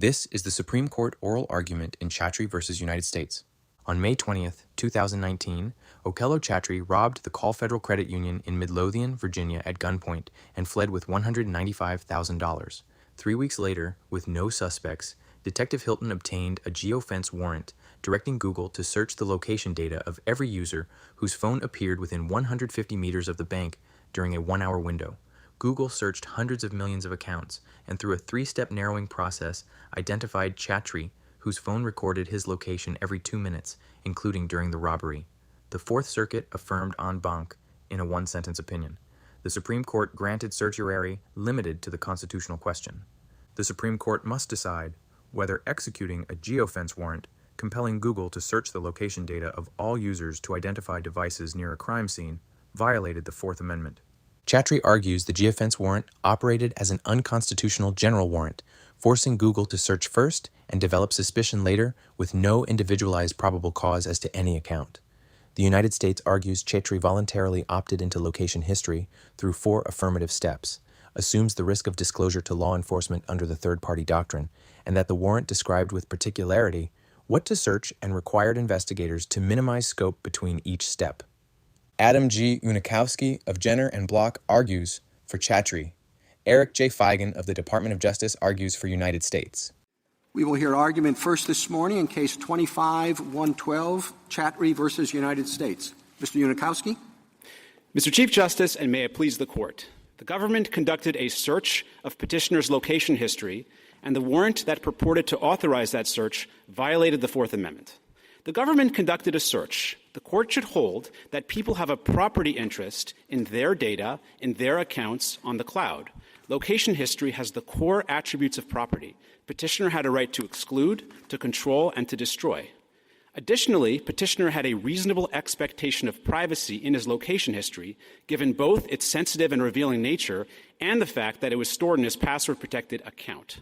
This is the Supreme Court oral argument in Chatrie v. United States. On May 20th, 2019, Okello Chatrie robbed the Call Federal Credit Union in Midlothian, Virginia at gunpoint and fled with $195,000. 3 weeks later, with no suspects, Detective Hilton obtained a geofence warrant directing Google to search the location data of every user whose phone appeared within 150 meters of the bank during a 1-hour window. Google searched hundreds of millions of accounts and through a 3-step narrowing process identified Chatrie, whose phone recorded his location every 2 minutes, including during the robbery. The Fourth Circuit affirmed en banc in a 1-sentence opinion. The Supreme Court granted certiorari limited to the constitutional question. The Supreme Court must decide whether executing a geofence warrant compelling Google to search the location data of all users to identify devices near a crime scene violated the Fourth Amendment. Chatrie argues the geofence warrant operated as an unconstitutional general warrant, forcing Google to search first and develop suspicion later with no individualized probable cause as to any account. The United States argues Chatrie voluntarily opted into location history through 4 affirmative steps, assumes the risk of disclosure to law enforcement under the third-party doctrine, and that the warrant described with particularity what to search and required investigators to minimize scope between each step. Adam G. Unikowsky of Jenner and Block argues for Chatrie. Eric J. Feigin of the Department of Justice argues for United States. We will hear argument first this morning in Case 25-112, Chatrie versus United States. Mr. Unikowsky. Mr. Chief Justice, and may it please the Court, the government conducted a search of petitioner's location history, and the warrant that purported to authorize that search violated the Fourth Amendment. The government conducted a search. The Court should hold that people have a property interest in their data, in their accounts on the cloud. Location history has the core attributes of property. Petitioner had a right to exclude, to control, and to destroy. Additionally, petitioner had a reasonable expectation of privacy in his location history, given both its sensitive and revealing nature and the fact that it was stored in his password-protected account.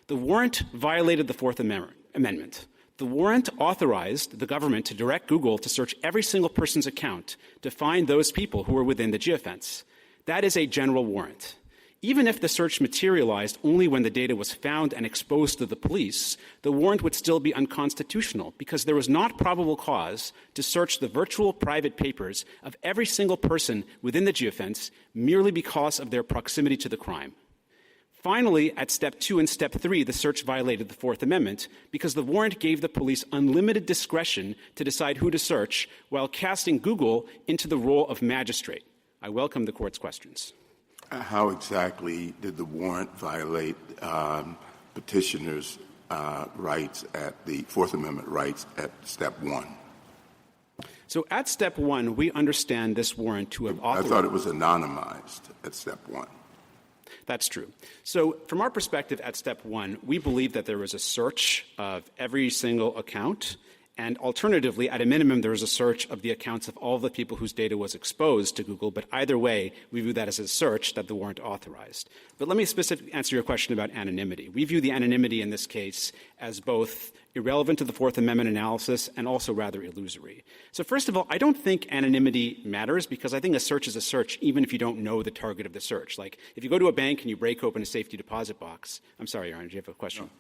The warrant violated the Fourth Amendment. The warrant authorized the government to direct Google to search every single person's account to find those people who were within the geofence. That is a general warrant. Even if the search materialized only when the data was found and exposed to the police, the warrant would still be unconstitutional because there was not probable cause to search the virtual private papers of every single person within the geofence merely because of their proximity to the crime. Finally, at Step 2 and Step 3, the search violated the Fourth Amendment because the warrant gave the police unlimited discretion to decide who to search while casting Google into the role of magistrate. I welcome the Court's questions. How exactly did the warrant violate petitioner's rights at the Fourth Amendment rights at Step 1? So at Step 1, we understand this warrant to have authorized— I thought it was anonymized at Step 1. That's true. So from our perspective at Step 1, we believe that there was a search of every single account, and alternatively, at a minimum, there was a search of the accounts of all the people whose data was exposed to Google. But either way, we view that as a search that the warrant authorized. But let me specifically answer your question about anonymity. We view the anonymity in this case as both irrelevant to the Fourth Amendment analysis and also rather illusory. So first of all, I don't think anonymity matters because I think a search is a search even if you don't know the target of the search. Like if you go to a bank and you break open a safety deposit box — I'm sorry, Your Honor, do you have a question? No.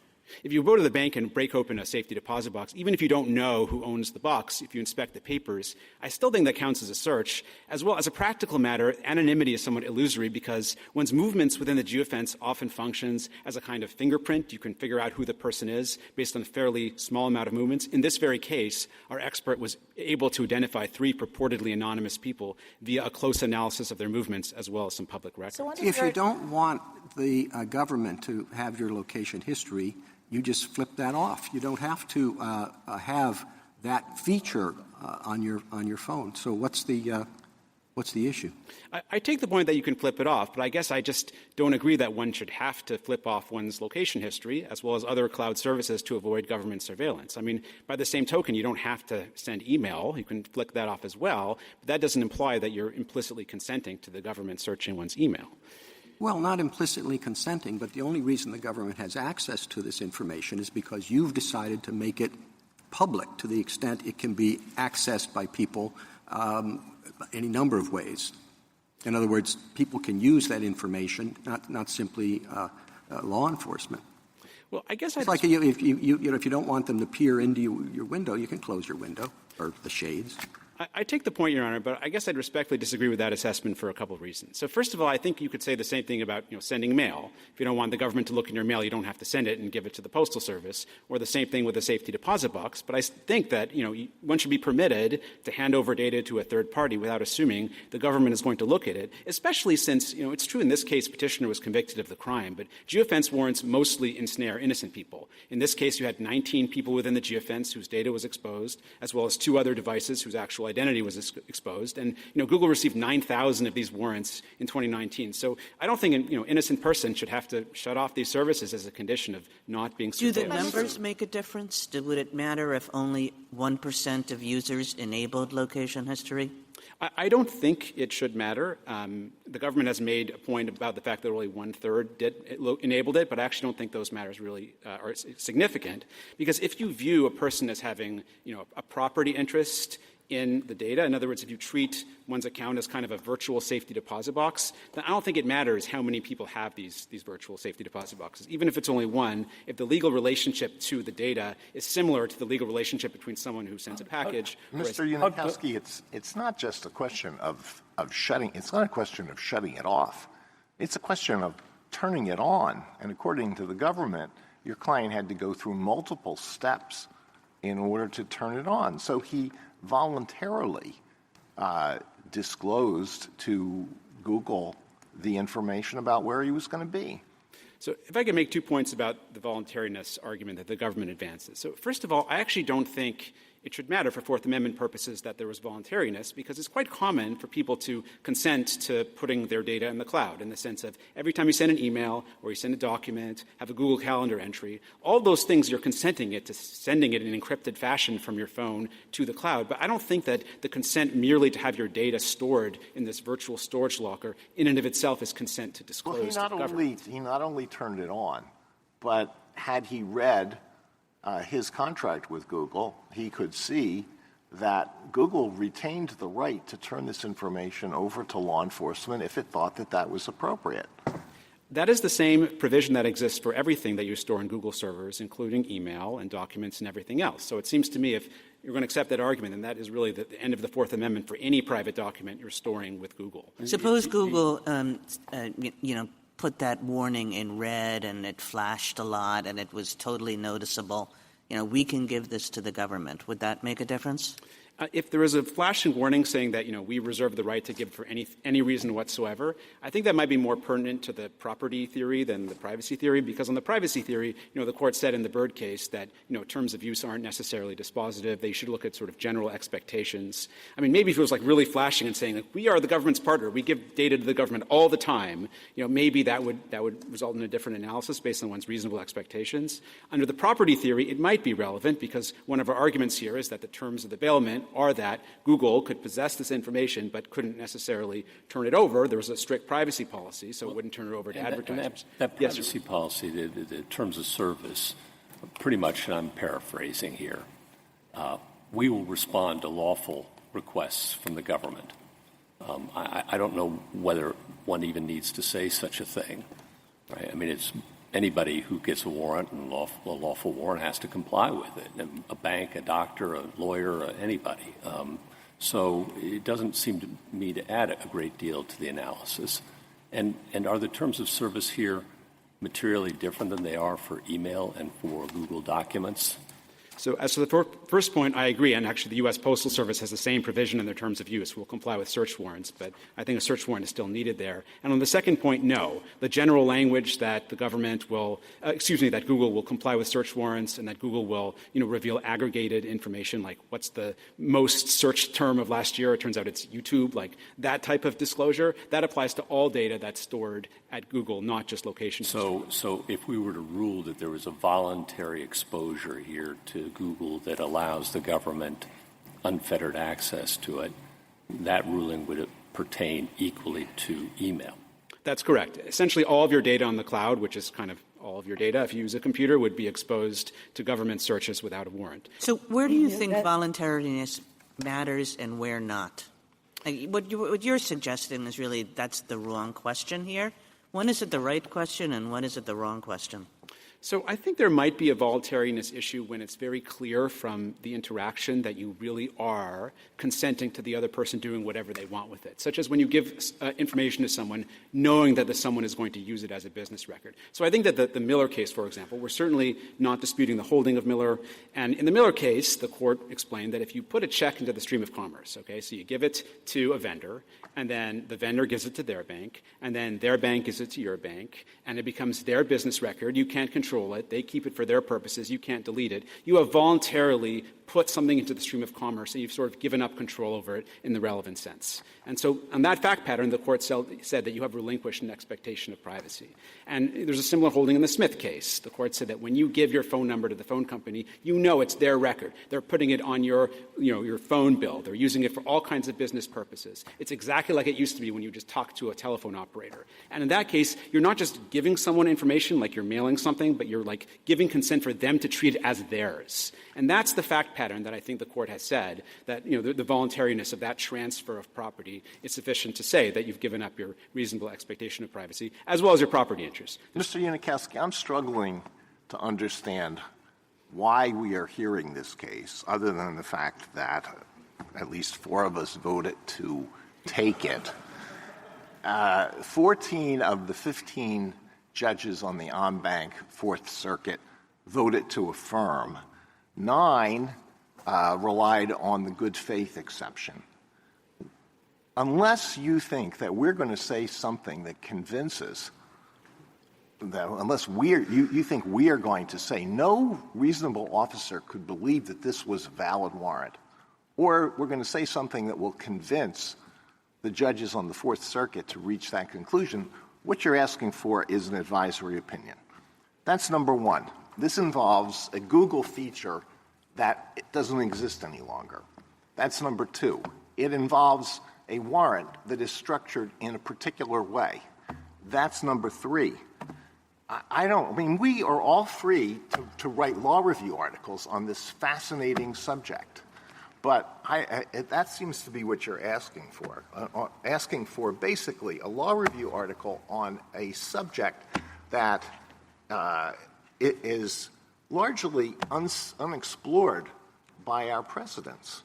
If you go to the bank and break open a safety deposit box, even if you don't know who owns the box, if you inspect the papers, I still think that counts as a search. As well, as a practical matter, anonymity is somewhat illusory because one's movements within the geofence often functions as a kind of fingerprint. You can figure out who the person is based on a fairly small amount of movements. In this very case, our expert was able to identify 3 purportedly anonymous people via a close analysis of their movements as well as some public records. So if you don't want the government to have your location history, you just flip that off. You don't have to have that feature on your phone. So what's the issue? I take the point that you can flip it off, but I guess I just don't agree that one should have to flip off one's location history as well as other cloud services to avoid government surveillance. I mean, by the same token, you don't have to send email. You can flick that off as well, but that doesn't imply that you're implicitly consenting to the government searching one's email. Well, not implicitly consenting, but the only reason the government has access to this information is because you've decided to make it public to the extent it can be accessed by people any number of ways. In other words, people can use that information, not simply law enforcement. Well, I guess it's like if you don't want them to peer into your window, you can close your window or the shades. I take the point, Your Honor, but I guess I'd respectfully disagree with that assessment for a couple of reasons. So first of all, I think you could say the same thing about, sending mail. If you don't want the government to look in your mail, you don't have to send it and give it to the Postal Service, or the same thing with a safety deposit box. But I think that, one should be permitted to hand over data to a third party without assuming the government is going to look at it, especially since, it's true in this case Petitioner was convicted of the crime, but geofence warrants mostly ensnare innocent people. In this case, you had 19 people within the geofence whose data was exposed, as well as 2 other devices whose actual identity was exposed. And, Google received 9,000 of these warrants in 2019. So I don't think an, innocent person should have to shut off these services as a condition of not being Do surveilled. the numbers make a difference? Would it matter if only 1% of users enabled location history? I don't think it should matter. The government has made a point about the fact that only 1/3 enabled it, but I actually don't think those matters really are significant. Because if you view a person as having, a property interest in the data, in other words, if you treat one's account as kind of a virtual safety deposit box, then I don't think it matters how many people have these virtual safety deposit boxes. Even if it's only one, if the legal relationship to the data is similar to the legal relationship between someone who sends a package. Mr. Unikowsky, it's not just a question of shutting. It's not a question of shutting it off. It's a question of turning it on. And according to the government, your client had to go through multiple steps in order to turn it on. So he voluntarily disclosed to Google the information about where he was going to be. So if I could make 2 points about the voluntariness argument that the government advances. So first of all, I actually don't think it should matter for Fourth Amendment purposes that there was voluntariness, because it's quite common for people to consent to putting their data in the cloud, in the sense of every time you send an email or you send a document, have a Google Calendar entry, all those things you're consenting to sending it in an encrypted fashion from your phone to the cloud. But I don't think that the consent merely to have your data stored in this virtual storage locker in and of itself is consent to disclose to the government. He not only turned it on, but had he read his contract with Google, he could see that Google retained the right to turn this information over to law enforcement if it thought that that was appropriate. That is the same provision that exists for everything that you store in Google servers, including email and documents and everything else. So it seems to me if you're going to accept that argument, then that is really the end of the Fourth Amendment for any private document you're storing with Google. Suppose Google, put that warning in red and it flashed a lot and it was totally noticeable. We can give this to the government. Would that make a difference? If there is a flashing warning saying that, we reserve the right to give for any reason whatsoever, I think that might be more pertinent to the property theory than the privacy theory, because on the privacy theory, the court said in the Byrd case that, terms of use aren't necessarily dispositive. They should look at sort of general expectations. I mean, maybe if it was like really flashing and saying, we are the government's partner, we give data to the government all the time, maybe that would result in a different analysis based on one's reasonable expectations. Under the property theory, it might be relevant because one of our arguments here is that the terms of the bailment are that Google could possess this information but couldn't necessarily turn it over. There was a strict privacy policy, so it wouldn't turn it over to advertisers. That privacy policy, the terms of service, pretty much, and I'm paraphrasing here, we will respond to lawful requests from the government. I don't know whether one even needs to say such a thing. Right? I mean, it's anybody who gets a warrant, and a lawful warrant, has to comply with it. A bank, a doctor, a lawyer, anybody. So it doesn't seem to me to add a great deal to the analysis. And are the terms of service here materially different than they are for email and for Google documents? So as to the first point, I agree. And actually, the U.S. Postal Service has the same provision in their terms of use. We'll comply with search warrants, but I think a search warrant is still needed there. And on the second point, no. The general language that the government will, that Google will comply with search warrants and that Google will, reveal aggregated information, like what's the most searched term of last year? It turns out it's YouTube, like that type of disclosure. That applies to all data that's stored at Google, not just location. So if we were to rule that there was a voluntary exposure here to Google that allows the government unfettered access to it, that ruling would pertain equally to email. That's correct. Essentially, all of your data on the cloud, which is kind of all of your data, if you use a computer, would be exposed to government searches without a warrant. So where do you think voluntariness matters and where not? What you're suggesting is really that's the wrong question here. When is it the right question and when is it the wrong question? So I think there might be a voluntariness issue when it's very clear from the interaction that you really are consenting to the other person doing whatever they want with it, such as when you give information to someone knowing that the someone is going to use it as a business record. So I think that the Miller case, for example, we're certainly not disputing the holding of Miller. And in the Miller case, the court explained that if you put a check into the stream of commerce, okay, so you give it to a vendor, and then the vendor gives it to their bank, and then their bank gives it to your bank, and it becomes their business record. You can't control it. They keep it for their purposes. You can't delete it. You have voluntarily put something into the stream of commerce, and you've sort of given up control over it in the relevant sense. And so on that fact pattern, the court said that you have relinquished an expectation of privacy. And there's a similar holding in the Smith case. The court said that when you give your phone number to the phone company, you know it's their record. They're putting it on your phone bill. They're using it for all kinds of business purposes. It's exactly like it used to be when you just talked to a telephone operator. And in that case, you're not just giving someone information like you're mailing something, but you're like giving consent for them to treat it as theirs. And that's the fact pattern that I think the court has said that, the voluntariness of that transfer of property is sufficient to say that you've given up your reasonable expectation of privacy as well as your property interests. Mr. Unikowsky, I'm struggling to understand why we are hearing this case, other than the fact that at least 4 of us voted to take it. 14 of the 15 judges on the en banc Fourth Circuit voted to affirm. 9 relied on the good faith exception. Unless you think that we're going to say something that convinces that, unless you think we are going to say no reasonable officer could believe that this was a valid warrant, or we're going to say something that will convince the judges on the Fourth Circuit to reach that conclusion, what you're asking for is an advisory opinion. That's number one. This involves a Google feature that doesn't exist any longer. That's number 2. It involves a warrant that is structured in a particular way. That's number 3. We are all free to write law review articles on this fascinating subject. But that seems to be what you're asking for. Basically a law review article on a subject that it is largely unexplored by our precedents.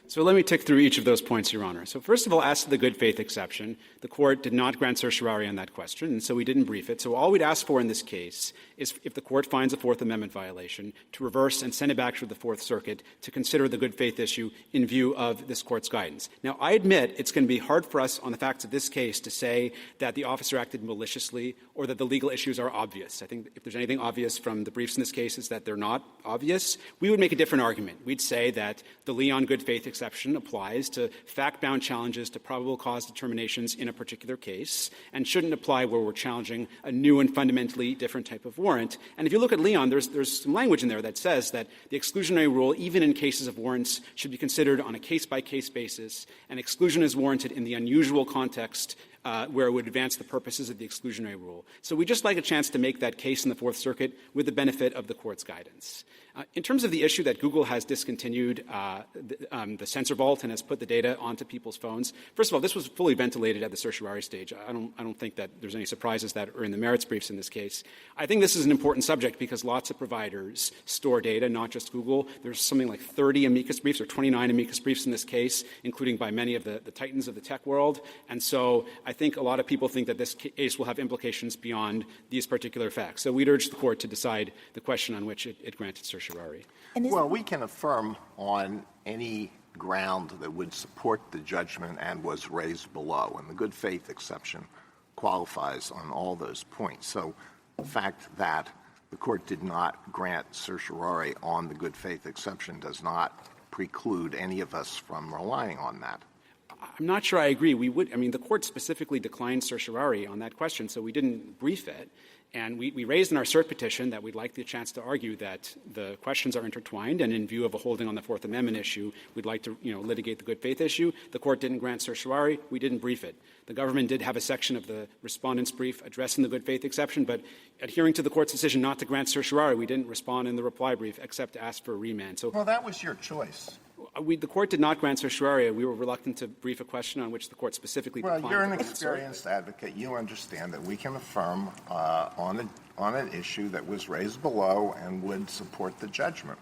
So let me tick through each of those points, Your Honor. So first of all, as to the good faith exception, the court did not grant certiorari on that question, and so we didn't brief it. So all we'd ask for in this case is, if the court finds a Fourth Amendment violation, to reverse and send it back to the Fourth Circuit to consider the good faith issue in view of this court's guidance. Now, I admit it's going to be hard for us on the facts of this case to say that the officer acted maliciously or that the legal issues are obvious. I think if there's anything obvious from the briefs in this case is that they're not obvious. We would make a different argument. We'd say that the Leon good faith exception applies to fact-bound challenges to probable cause determinations in a particular case and shouldn't apply where we're challenging a new and fundamentally different type of warrant. And if you look at Leon, there's some language in there that says that the exclusionary rule, even in cases of warrants, should be considered on a case-by-case basis, and exclusion is warranted in the unusual context where it would advance the purposes of the exclusionary rule. So we'd just like a chance to make that case in the Fourth Circuit with the benefit of the court's guidance. In terms of the issue that Google has discontinued the censor vault and has put the data onto people's phones, first of all, this was fully ventilated at the certiorari stage. I don't think that there's any surprises that are in the merits briefs in this case. I think this is an important subject because lots of providers store data, not just Google. There's something like 30 amicus briefs or 29 amicus briefs in this case, including by many of the titans of the tech world. And so I think a lot of people think that this case will have implications beyond these particular facts. So we'd urge the court to decide the question on which it granted certiorari. Well, we can affirm on any ground that would support the judgment and was raised below, and the good faith exception qualifies on all those points. So the fact that the court did not grant certiorari on the good faith exception does not preclude any of us from relying on that. I'm not sure I agree. The court specifically declined certiorari on that question, so we didn't brief it. And we raised in our cert petition that we'd like the chance to argue that the questions are intertwined, and in view of a holding on the Fourth Amendment issue, we'd like to litigate the good faith issue. The court didn't grant certiorari. We didn't brief it. The government did have a section of the respondent's brief addressing the good faith exception, but adhering to the court's decision not to grant certiorari, we didn't respond in the reply brief except to ask for a remand. So, well, that was your choice. The court did not grant certiorari. We were reluctant to brief a question on which the court specifically declined. Well, you're an experienced advocate. You understand that we can affirm on an issue that was raised below and would support the judgment.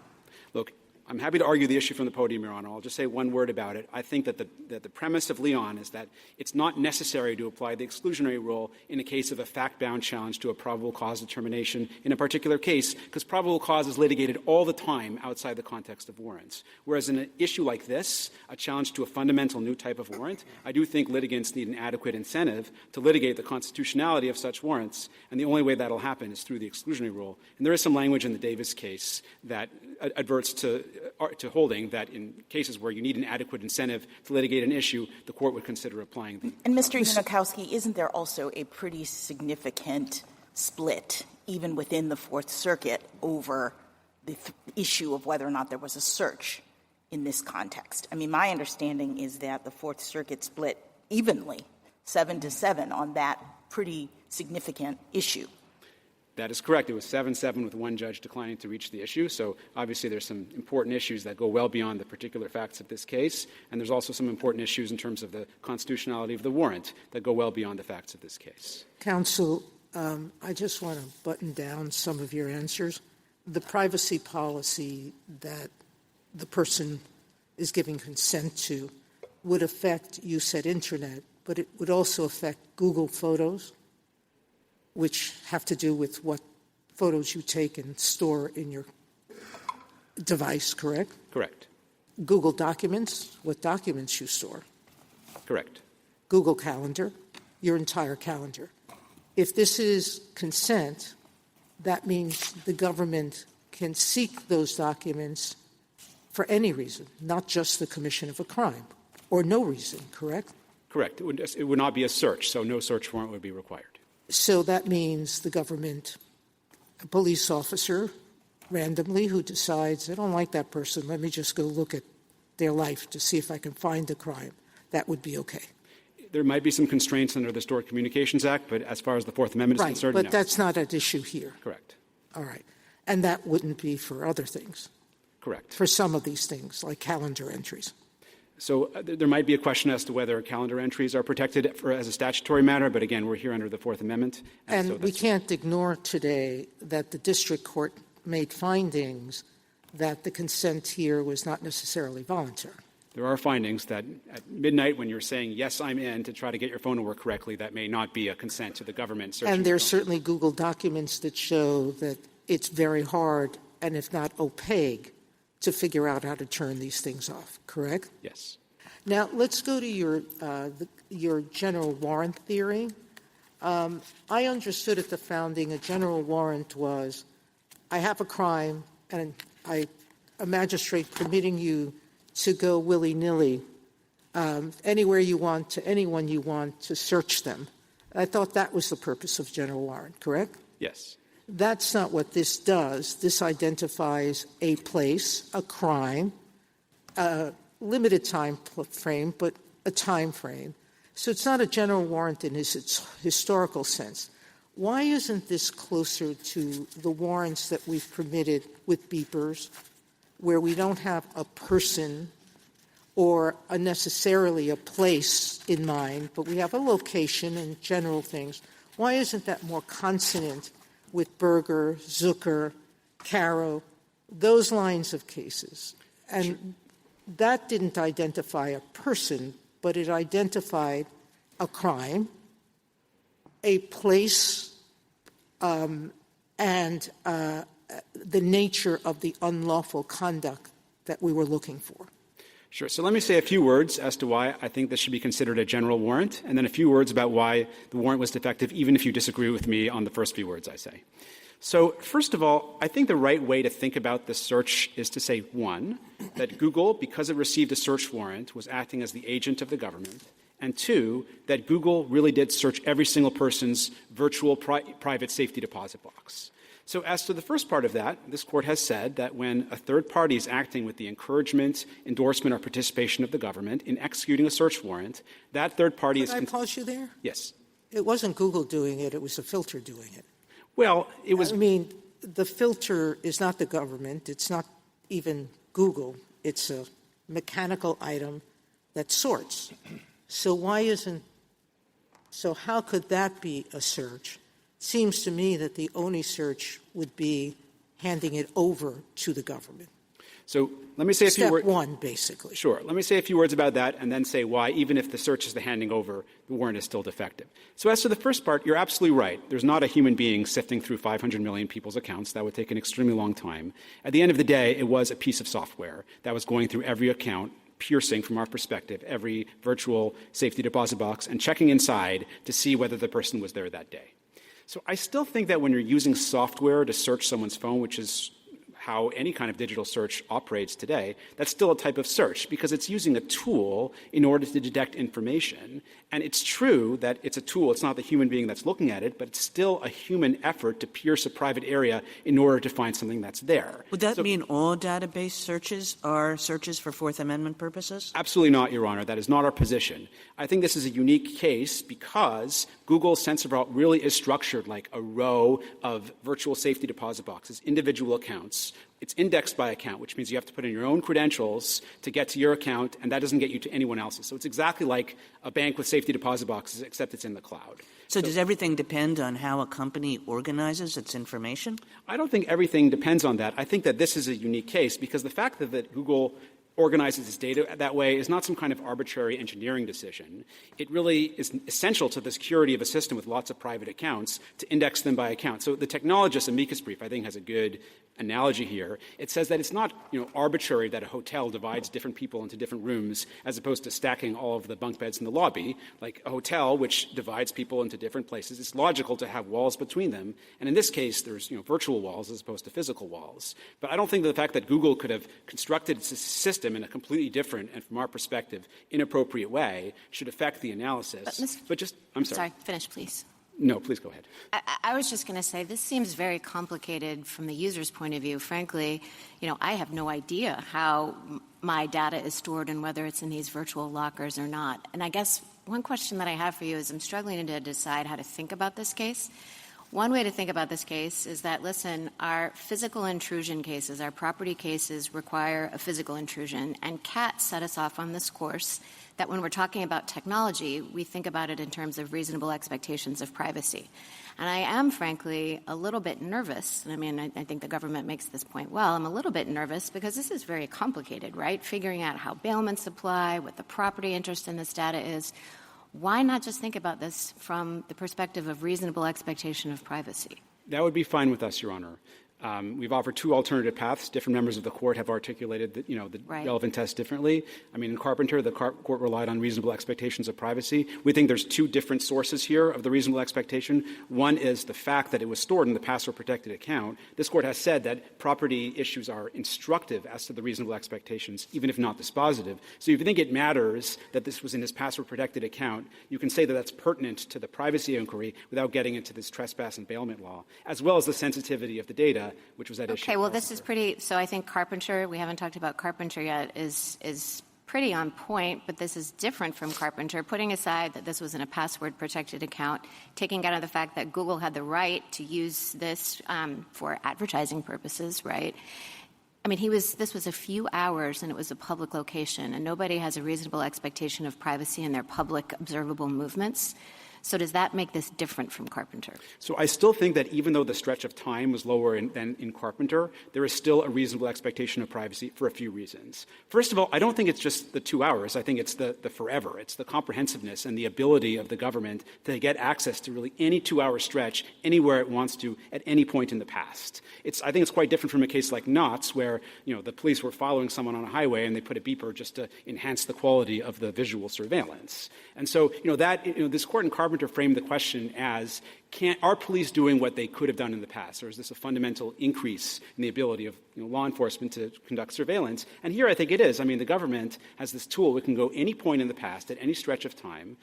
Look, I'm happy to argue the issue from the podium, Your Honor. I'll just say one word about it. I think that the premise of Leon is that it's not necessary to apply the exclusionary rule in a case of a fact-bound challenge to a probable cause determination in a particular case, because probable cause is litigated all the time outside the context of warrants. Whereas in an issue like this, a challenge to a fundamental new type of warrant, I do think litigants need an adequate incentive to litigate the constitutionality of such warrants, and the only way that will happen is through the exclusionary rule. And there is some language in the Davis case that adverts to holding that in cases where you need an adequate incentive to litigate an issue, the court would consider applying the. And Mr. Unikowsky, isn't there also a pretty significant split, even within the Fourth Circuit, over the issue of whether or not there was a search in this context? I mean, my understanding is that the Fourth Circuit split evenly, 7-7, on that pretty significant issue. That is correct. It was 7-7 with one judge declining to reach the issue. So obviously there's some important issues that go well beyond the particular facts of this case. And there's also some important issues in terms of the constitutionality of the warrant that go well beyond the facts of this case. Counsel, I just want to button down some of your answers. The privacy policy that the person is giving consent to would affect, you said Internet, but it would also affect Google Photos, which have to do with what photos you take and store in your device, correct? Correct. Google Documents, what documents you store. Correct. Google Calendar, your entire calendar. If this is consent, that means the government can seek those documents for any reason, not just the commission of a crime, or no reason, correct? Correct. It would not be a search, so no search warrant would be required. So that means the government, a police officer, randomly, who decides, I don't like that person, let me just go look at their life to see if I can find the crime, that would be okay. There might be some constraints under the Stored Communications Act, but as far as the Fourth Amendment is concerned, but no. That's not at issue here. Correct. All right. And that wouldn't be for other things. Correct. For some of these things, like calendar entries. So there might be a question as to whether calendar entries are protected as a statutory matter, but again, we're here under the Fourth Amendment. And so we can't ignore today that the district court made findings that the consent here was not necessarily voluntary. There are findings that at midnight when you're saying, yes, I'm in, to try to get your phone to work correctly, that may not be a consent to the government searching. And there's certainly Google documents that show that it's very hard, and if not opaque, to figure out how to turn these things off, correct? Yes. Now, let's go to your general warrant theory. I understood at the founding a general warrant was, I have a crime, and a magistrate permitting you to go willy-nilly anywhere you want, to anyone you want, to search them. I thought that was the purpose of general warrant, correct? Yes. That's not what this does. This identifies a place, a crime, a limited time frame, but a time frame. So it's not a general warrant in its historical sense. Why isn't this closer to the warrants that we've permitted with beepers, where we don't have a person or necessarily a place in mind, but we have a location and general things? Why isn't that more consonant with Berger, Zucker, Caro, those lines of cases? And that didn't identify a person, but it identified a crime, a place, and the nature of the unlawful conduct that we were looking for. Sure. So let me say a few words as to why I think this should be considered a general warrant, and then a few words about why the warrant was defective, even if you disagree with me on the first few words I say. So first of all, I think the right way to think about this search is to say, one, that Google, because it received a search warrant, was acting as the agent of the government, and two, that Google really did search every single person's virtual private safety deposit box. So as to the first part of that, this Court has said that when a third party is acting with the encouragement, endorsement, or participation of the government in executing a search warrant, that third party is— Can I pause you there? Yes. It wasn't Google doing it. It was a filter doing it. Well, it was— I mean, the filter is not the government. It's not even Google. It's a mechanical item that sorts. So how could that be a search? It seems to me that the only search would be handing it over to the government. So let me say a few words. Step one, basically. Sure. Let me say a few words about that and then say why, even if the search is the handing over, the warrant is still defective. So as to the first part, you're absolutely right. There's not a human being sifting through 500 million people's accounts. That would take an extremely long time. At the end of the day, it was a piece of software that was going through every account, piercing, from our perspective, every virtual safety deposit box and checking inside to see whether the person was there that day. So I still think that when you're using software to search someone's phone, which is how any kind of digital search operates today, that's still a type of search because it's using a tool in order to detect information. And it's true that it's a tool. It's not the human being that's looking at it, but it's still a human effort to pierce a private area in order to find something that's there. Would that mean all database searches are searches for Fourth Amendment purposes? Absolutely not, Your Honor. That is not our position. I think this is a unique case because Google's sensor vault really is structured like a row of virtual safety deposit boxes, individual accounts. It's indexed by account, which means you have to put in your own credentials to get to your account, and that doesn't get you to anyone else's. So it's exactly like a bank with safety deposit boxes, except it's in the cloud. So does everything depend on how a company organizes its information? I don't think everything depends on that. I think that this is a unique case because the fact that Google organizes its data that way is not some kind of arbitrary engineering decision. It really is essential to the security of a system with lots of private accounts to index them by account. So the technologist's amicus brief, I think, has a good analogy here. It says that it's not, arbitrary that a hotel divides different people into different rooms as opposed to stacking all of the bunk beds in the lobby. Like a hotel, which divides people into different places, it's logical to have walls between them. And in this case, there's, virtual walls as opposed to physical walls. But I don't think that the fact that Google could have constructed its system in a completely different and, from our perspective, inappropriate way should affect the analysis. I'm sorry. Finish, please. No, please go ahead. I was just going to say this seems very complicated from the user's point of view. Frankly, I have no idea how my data is stored and whether it's in these virtual lockers or not. And I guess one question that I have for you is I'm struggling to decide how to think about this case. One way to think about this case is that, listen, our physical intrusion cases, our property cases require a physical intrusion, and CAT set us off on this course that when we're talking about technology, we think about it in terms of reasonable expectations of privacy. And I am, frankly, a little bit nervous. I think the government makes this point well. I'm a little bit nervous because this is very complicated, right? Figuring out how bailments apply, what the property interest in this data is. Why not just think about this from the perspective of reasonable expectation of privacy? That would be fine with us, Your Honor. We've offered two alternative paths. Different members of the court have articulated the relevant test differently. In Carpenter, the court relied on reasonable expectations of privacy. We think there's two different sources here of the reasonable expectation. One is the fact that it was stored in the password-protected account. This court has said that property issues are instructive as to the reasonable expectations, even if not dispositive. So if you think it matters that this was in his password-protected account, you can say that that's pertinent to the privacy inquiry without getting into this trespass and bailment law, as well as the sensitivity of the data, which was at issue. Okay, well, this is pretty – so I think Carpenter – we haven't talked about Carpenter yet – is pretty on point, but this is different from Carpenter, putting aside that this was in a password-protected account, taking out of the fact that Google had the right to use this for advertising purposes, right? This was a few hours and it was a public location, and nobody has a reasonable expectation of privacy in their public observable movements. So does that make this different from Carpenter? So I still think that even though the stretch of time was lower than in Carpenter, there is still a reasonable expectation of privacy for a few reasons. First of all, I don't think it's just the 2 hours. I think it's the forever. It's the comprehensiveness and the ability of the government to get access to really any 2-hour stretch anywhere it wants to at any point in the past. I think it's quite different from a case like Knott's where, the police were following someone on a highway and they put a beeper just to enhance the quality of the visual surveillance. And so, this court in Carpenter framed the question as, are police doing what they could have done in the past, or is this a fundamental increase in the ability of law enforcement to conduct surveillance? And here I think it is. The government has this tool. It can go any point in the past at any stretch of time.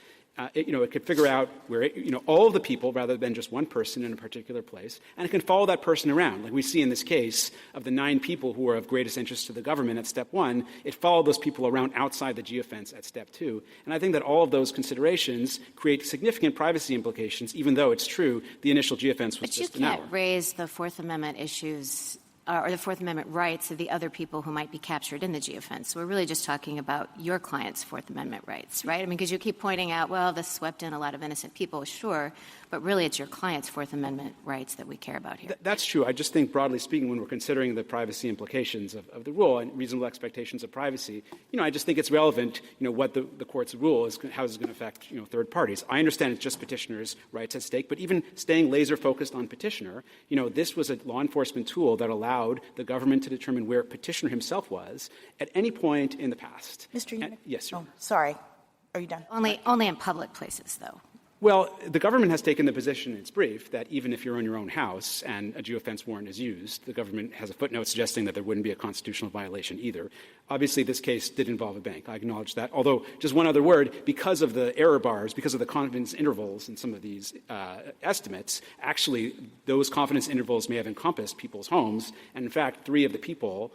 It could figure out where, all of the people rather than just one person in a particular place, and it can follow that person around. Like we see in this case of the 9 people who are of greatest interest to the government at step 1, it followed those people around outside the geofence at step 2. And I think that all of those considerations create significant privacy implications, even though it's true the initial geofence was just an hour. But you can't raise the Fourth Amendment issues or the Fourth Amendment rights of the other people who might be captured in the geofence. So we're really just talking about your client's Fourth Amendment rights, right? I mean, because you keep pointing out, well, this swept in a lot of innocent people, sure, but really it's your client's Fourth Amendment rights that we care about here. That's true. I just think, broadly speaking, when we're considering the privacy implications of the rule and reasonable expectations of privacy, I just think it's relevant, what the court's rule is, how is it going to affect, third parties. I understand it's just petitioners' rights at stake, but even staying laser-focused on petitioner, this was a law enforcement tool that allowed the government to determine where petitioner himself was at any point in the past. Mr. Unikowsky? Yes, sir. Oh, sorry. Are you done? Only in public places, though. Well, the government has taken the position in its brief that even if you're in your own house and a geofence warrant is used, the government has a footnote suggesting that there wouldn't be a constitutional violation either. Obviously, this case did involve a bank. I acknowledge that. Although, just one other word, because of the error bars, because of the confidence intervals in some of these estimates, actually, those confidence intervals may have encompassed people's homes. And in fact, 3 of the people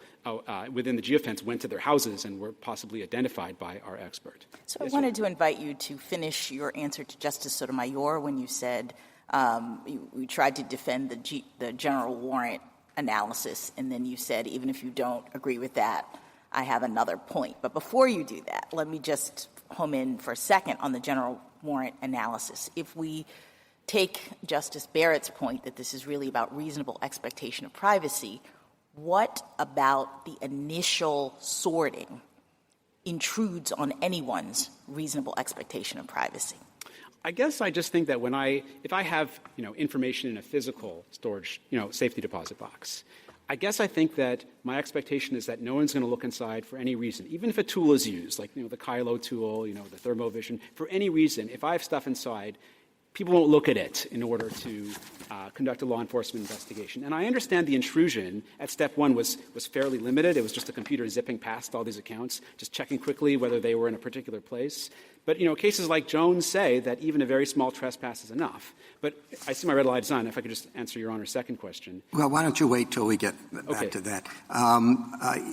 within the geofence went to their houses and were possibly identified by our expert. So I wanted to invite you to finish your answer to Justice Sotomayor when you said you tried to defend the general warrant analysis, and then you said, even if you don't agree with that, I have another point. But before you do that, let me just home in for a second on the general warrant analysis. If we take Justice Barrett's point that this is really about reasonable expectation of privacy, what about the initial sorting intrudes on anyone's reasonable expectation of privacy? I guess I just think that if I have, information in a physical storage, safety deposit box, I guess I think that my expectation is that no one's going to look inside for any reason, even if a tool is used, like, the Kylo tool, the thermovision, for any reason. If I have stuff inside, people won't look at it in order to conduct a law enforcement investigation. And I understand the intrusion at step 1 was fairly limited. It was just a computer zipping past all these accounts, just checking quickly whether they were in a particular place. But, cases like Jones say that even a very small trespass is enough. But I see my red light is on. If I could just answer Your Honor's second question. Well, why don't you wait till we get back to that?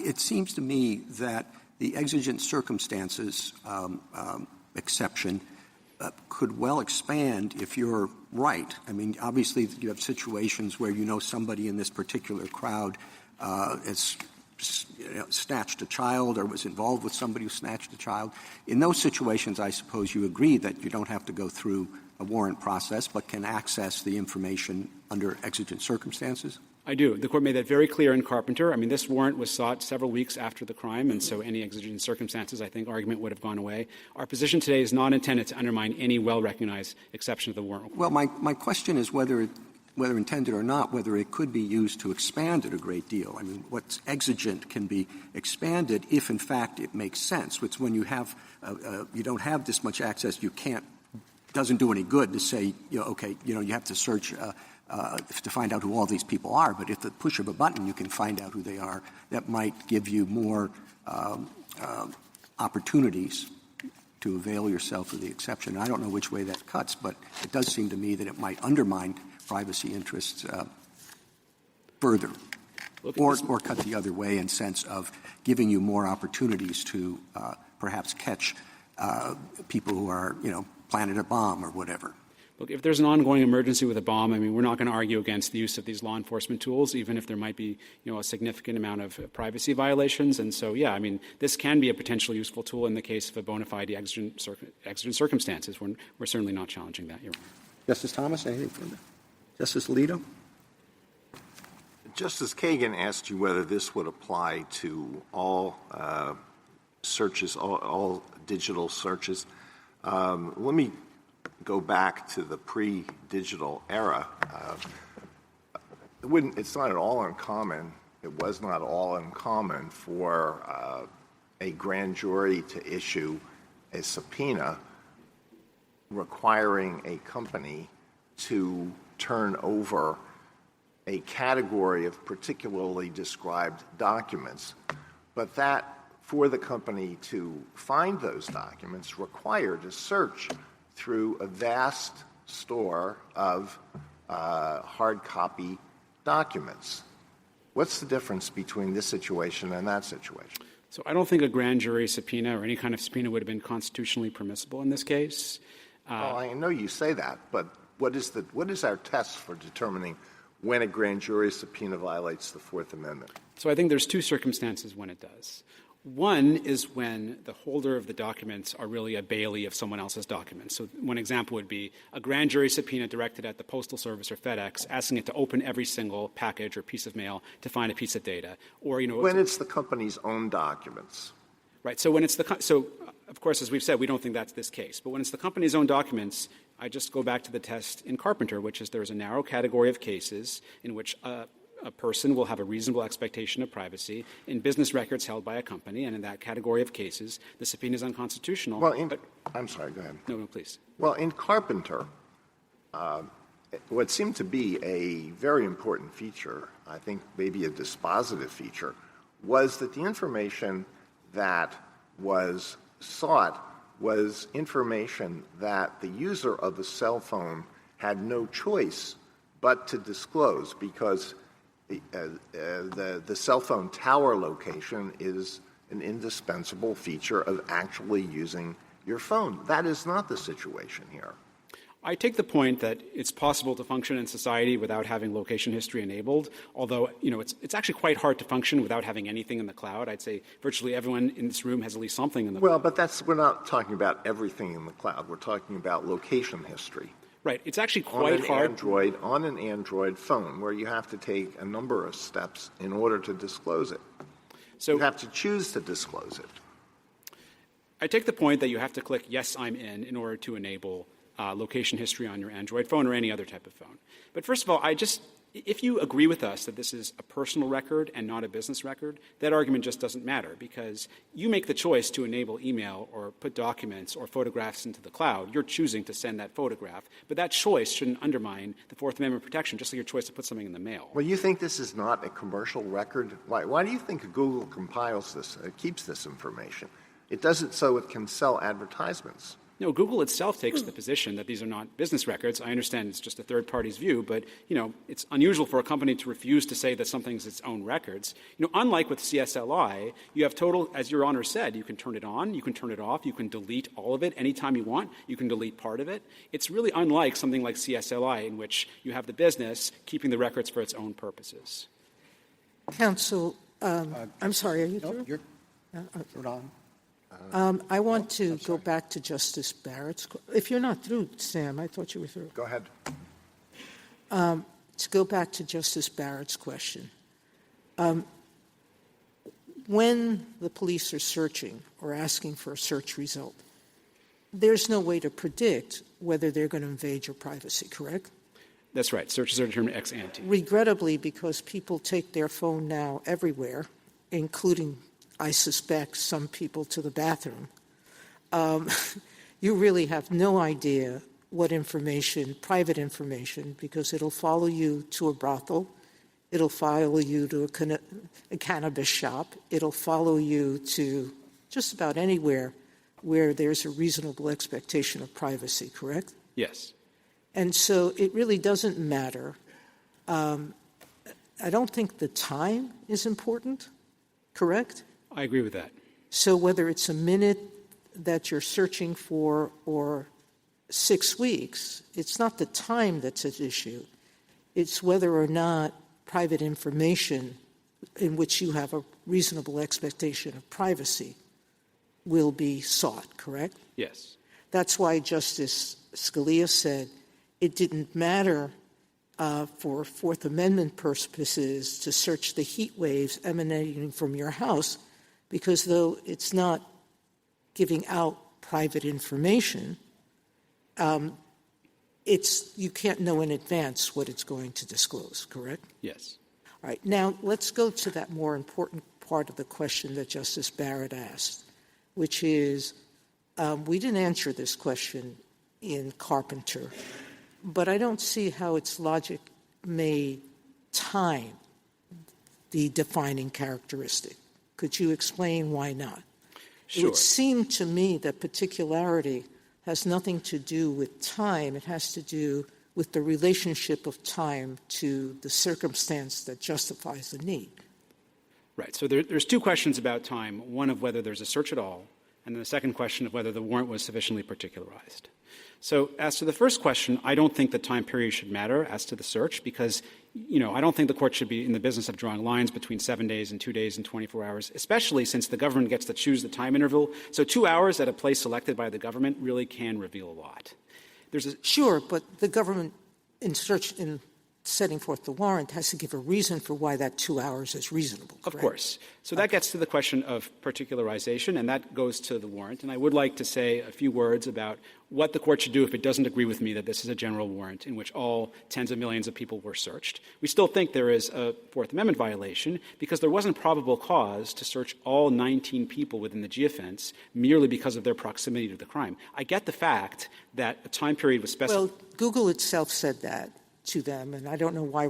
It seems to me that the exigent circumstances exception could well expand if you're right. I mean, obviously, you have situations where somebody in this particular crowd has snatched a child or was involved with somebody who snatched a child. In those situations, I suppose you agree that you don't have to go through a warrant process but can access the information under exigent circumstances? I do. The Court made that very clear in Carpenter. I mean, this warrant was sought several weeks after the crime, and so any exigent circumstances, I think, argument would have gone away. Our position today is not intended to undermine any well-recognized exception of the warrant. Well, my question is whether intended or not, whether it could be used to expand it a great deal. I mean, what's exigent can be expanded if, in fact, it makes sense. It's when you have you don't have this much access, doesn't do any good to say, you have to search to find out who all these people are. But if the push of a button, you can find out who they are. That might give you more opportunities to avail yourself of the exception. I don't know which way that cuts, but it does seem to me that it might undermine privacy interests further, or cut the other way in sense of giving you more opportunities to perhaps catch people who are, planted a bomb or whatever. Look, if there's an ongoing emergency with a bomb, I mean, we're not going to argue against the use of these law enforcement tools, even if there might be, a significant amount of privacy violations. And so, yeah, I mean, this can be a potentially useful tool in the case of a bona fide exigent circumstances. We're certainly not challenging that, Your Honor. Justice Thomas, anything further? Justice Alito? Justice Kagan asked you whether this would apply to all searches, all digital searches. Let me go back to the pre-digital era. It's not at all uncommon. It was not all uncommon for a grand jury to issue a subpoena requiring a company to turn over a category of particularly described documents, but that for the company to find those documents required a search through a vast store of hard copy documents. What's the difference between this situation and that situation? So I don't think a grand jury subpoena or any kind of subpoena would have been constitutionally permissible in this case. I know you say that, but what is our test for determining when a grand jury subpoena violates the Fourth Amendment? So I think there's two circumstances when it does. One is when the holder of the documents are really a bailee of someone else's documents. So one example would be a grand jury subpoena directed at the Postal Service or FedEx, asking it to open every single package or piece of mail to find a piece of data. Or, when it's the company's own documents. Right. So when it's of course, as we've said, we don't think that's this case. But when it's the company's own documents, I just go back to the test in Carpenter, which is there's a narrow category of cases in which a person will have a reasonable expectation of privacy in business records held by a company, and in that category of cases, the subpoena is unconstitutional. Well, I'm sorry, go ahead. No, please. Well, in Carpenter, what seemed to be a very important feature, I think maybe a dispositive feature, was that the information that was sought was information that the user of the cell phone had no choice but to disclose, because the cell phone tower location is an indispensable feature of actually using your phone. That is not the situation here. I take the point that it's possible to function in society without having location history enabled, although, it's actually quite hard to function without having anything in the cloud. I'd say virtually everyone in this room has at least something in the cloud. Well, but we're not talking about everything in the cloud. We're talking about location history. Right. It's actually quite hard. On an Android phone, where you have to take a number of steps in order to disclose it. So you have to choose to disclose it. I take the point that you have to click yes, I'm in order to enable location history on your Android phone or any other type of phone. But first of all, if you agree with us that this is a personal record and not a business record, that argument just doesn't matter, because you make the choice to enable email or put documents or photographs into the cloud. You're choosing to send that photograph. But that choice shouldn't undermine the Fourth Amendment protection, just like your choice to put something in the mail. Well, you think this is not a commercial record? Why do you think Google compiles this, keeps this information? It does it so it can sell advertisements. No, Google itself takes the position that these are not business records. I understand it's just a third party's view, but, it's unusual for a company to refuse to say that something's its own records. Unlike with CSLI, you have total, as Your Honor said, you can turn it on, you can turn it off, you can delete all of it anytime you want, you can delete part of it. It's really unlike something like CSLI, in which you have the business keeping the records for its own purposes. Counsel, I'm sorry, are you through? You're on. I want to go back to Justice Barrett's. If you're not through, Sam, I thought you were through. Go ahead. To go back to Justice Barrett's question. When the police are searching or asking for a search result, there's no way to predict whether they're going to invade your privacy, correct? That's right. Searches are determined ex ante. Regrettably, because people take their phone now everywhere, including, I suspect, some people to the bathroom, you really have no idea what information, private information, because it'll follow you to a brothel, it'll follow you to a cannabis shop, it'll follow you to just about anywhere where there's a reasonable expectation of privacy, correct? Yes. And so it really doesn't matter. I don't think the time is important, correct? I agree with that. So whether it's a minute that you're searching for or 6 weeks, it's not the time that's at issue. It's whether or not private information in which you have a reasonable expectation of privacy will be sought, correct? Yes. That's why Justice Scalia said it didn't matter for Fourth Amendment purposes to search the heat waves emanating from your house, because though it's not giving out private information, you can't know in advance what it's going to disclose, correct? Yes. All right. Now, let's go to that more important part of the question that Justice Barrett asked, which is we didn't answer this question in Carpenter, but I don't see how its logic made time the defining characteristic. Could you explain why not? Sure. It would seem to me that particularity has nothing to do with time. It has to do with the relationship of time to the circumstance that justifies the need. Right. So there's two questions about time, one of whether there's a search at all and then the second question of whether the warrant was sufficiently particularized. So as to the first question, I don't think the time period should matter as to the search because, I don't think the court should be in the business of drawing lines between 7 days and 2 days and 24 hours, especially since the government gets to choose the time interval. So 2 hours at a place selected by the government really can reveal a lot. Sure, but the government in setting forth the warrant has to give a reason for why that 2 hours is reasonable, correct? Of course. So that gets to the question of particularization, and that goes to the warrant. And I would like to say a few words about what the court should do if it doesn't agree with me that this is a general warrant in which all tens of millions of people were searched. We still think there is a Fourth Amendment violation because there wasn't probable cause to search all 19 people within the geofence merely because of their proximity to the crime. I get the fact that a time period was specified. Well, Google itself said that to them, and I don't know why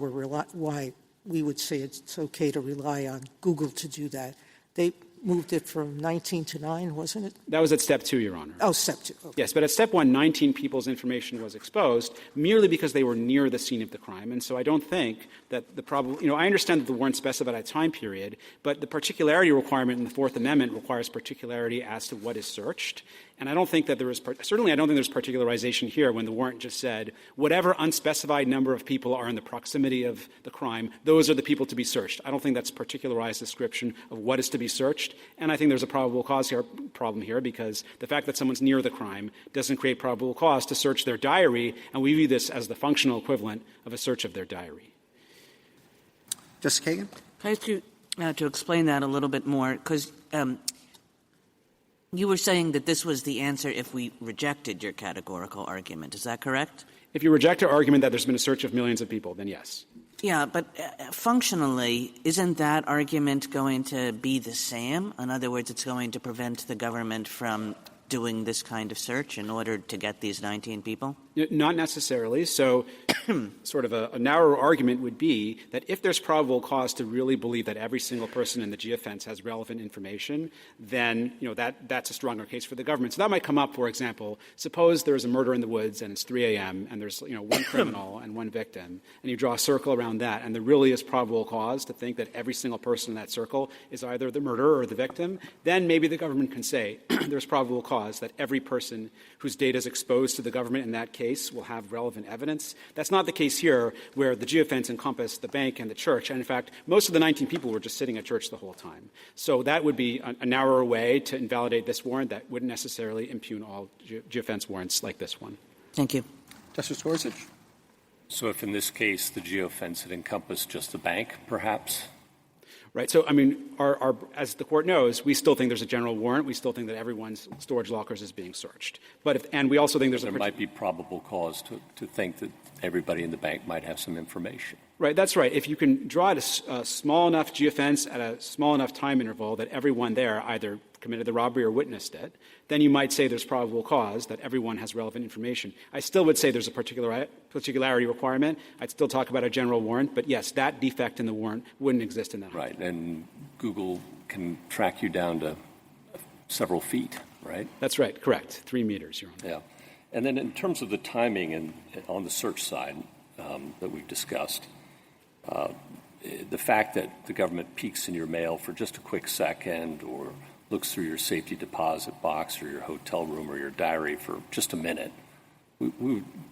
we would say it's okay to rely on Google to do that. They moved it from 19 to 9, wasn't it? That was at step 2, Your Honor. Oh, step 2. Okay. Yes, but at step 1, 19 people's information was exposed merely because they were near the scene of the crime. And so I don't think that the probable, I understand that the warrant specified a time period, but the particularity requirement in the Fourth Amendment requires particularity as to what is searched. And I don't think that certainly I don't think there's particularization here when the warrant just said, whatever unspecified number of people are in the proximity of the crime, those are the people to be searched. I don't think that's particularized description of what is to be searched. And I think there's a probable cause problem here because the fact that someone's near the crime doesn't create probable cause to search their diary, and we view this as the functional equivalent of a search of their diary. Justice Kagan? Can I ask you to explain that a little bit more? Because you were saying that this was the answer if we rejected your categorical argument. Is that correct? If you reject our argument that there's been a search of millions of people, then yes. Yeah, but functionally, isn't that argument going to be the same? In other words, it's going to prevent the government from doing this kind of search in order to get these 19 people? Not necessarily. So sort of a narrower argument would be that if there's probable cause to really believe that every single person in the geofence has relevant information, then that's a stronger case for the government. So that might come up, for example, suppose there's a murder in the woods and it's 3 a.m. and there's one criminal and one victim, and you draw a circle around that, and there really is probable cause to think that every single person in that circle is either the murderer or the victim, then maybe the government can say there's probable cause that every person whose data is exposed to the government in that case will have relevant evidence. That's not the case here, where the geofence encompassed the bank and the church. And in fact, most of the 19 people were just sitting at church the whole time. So that would be a narrower way to invalidate this warrant that wouldn't necessarily impugn all geofence warrants like this one. Thank you. Justice Gorsuch? So if in this case the geofence had encompassed just the bank, perhaps? Right. So, our as the court knows, we still think there's a general warrant. We still think that everyone's storage lockers is being searched. And we also think there might be probable cause to think that everybody in the bank might have some information. Right. That's right. If you can draw a small enough geofence at a small enough time interval that everyone there either committed the robbery or witnessed it, then you might say there's probable cause that everyone has relevant information. I still would say there's a particularity requirement. I'd still talk about a general warrant, but yes, that defect in the warrant wouldn't exist in that. Right, and Google can track you down to several feet, right? That's right, correct, 3 meters, Your Honor. Yeah, and then in terms of the timing and on the search side that we've discussed, the fact that the government peeks in your mail for just a quick second or looks through your safety deposit box or your hotel room or your diary for just a minute,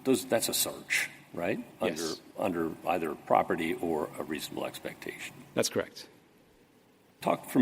that's a search, right? Yes. Under either property or a reasonable expectation. That's correct. Talk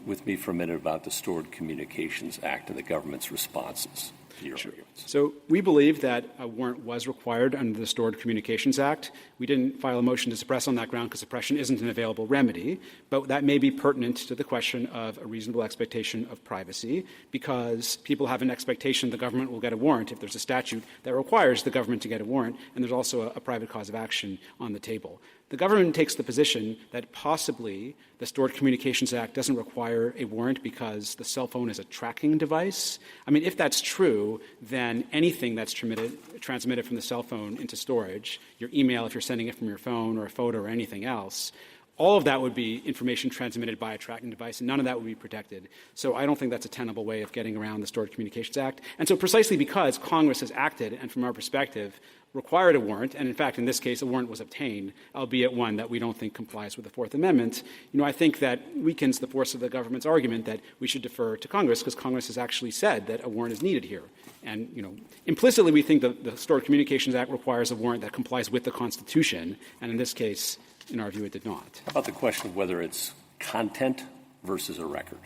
with me for a minute about the Stored Communications Act and the government's responses to your arguments. So we believe that a warrant was required under the Stored Communications Act. We didn't file a motion to suppress on that ground because suppression isn't an available remedy, but that may be pertinent to the question of a reasonable expectation of privacy because people have an expectation the government will get a warrant if there's a statute that requires the government to get a warrant, and there's also a private cause of action on the table. The government takes the position that possibly the Stored Communications Act doesn't require a warrant because the cell phone is a tracking device. If that's true, then anything that's transmitted from the cell phone into storage, your email if you're sending it from your phone or a photo or anything else, all of that would be information transmitted by a tracking device, and none of that would be protected. So I don't think that's a tenable way of getting around the Stored Communications Act. And so precisely because Congress has acted, and from our perspective, required a warrant, and in fact, in this case, a warrant was obtained, albeit one that we don't think complies with the Fourth Amendment, I think that weakens the force of the government's argument that we should defer to Congress, because Congress has actually said that a warrant is needed here. And, implicitly, we think the Stored Communications Act requires a warrant that complies with the Constitution, and in this case, in our view, it did not. How about the question of whether it's content versus a record?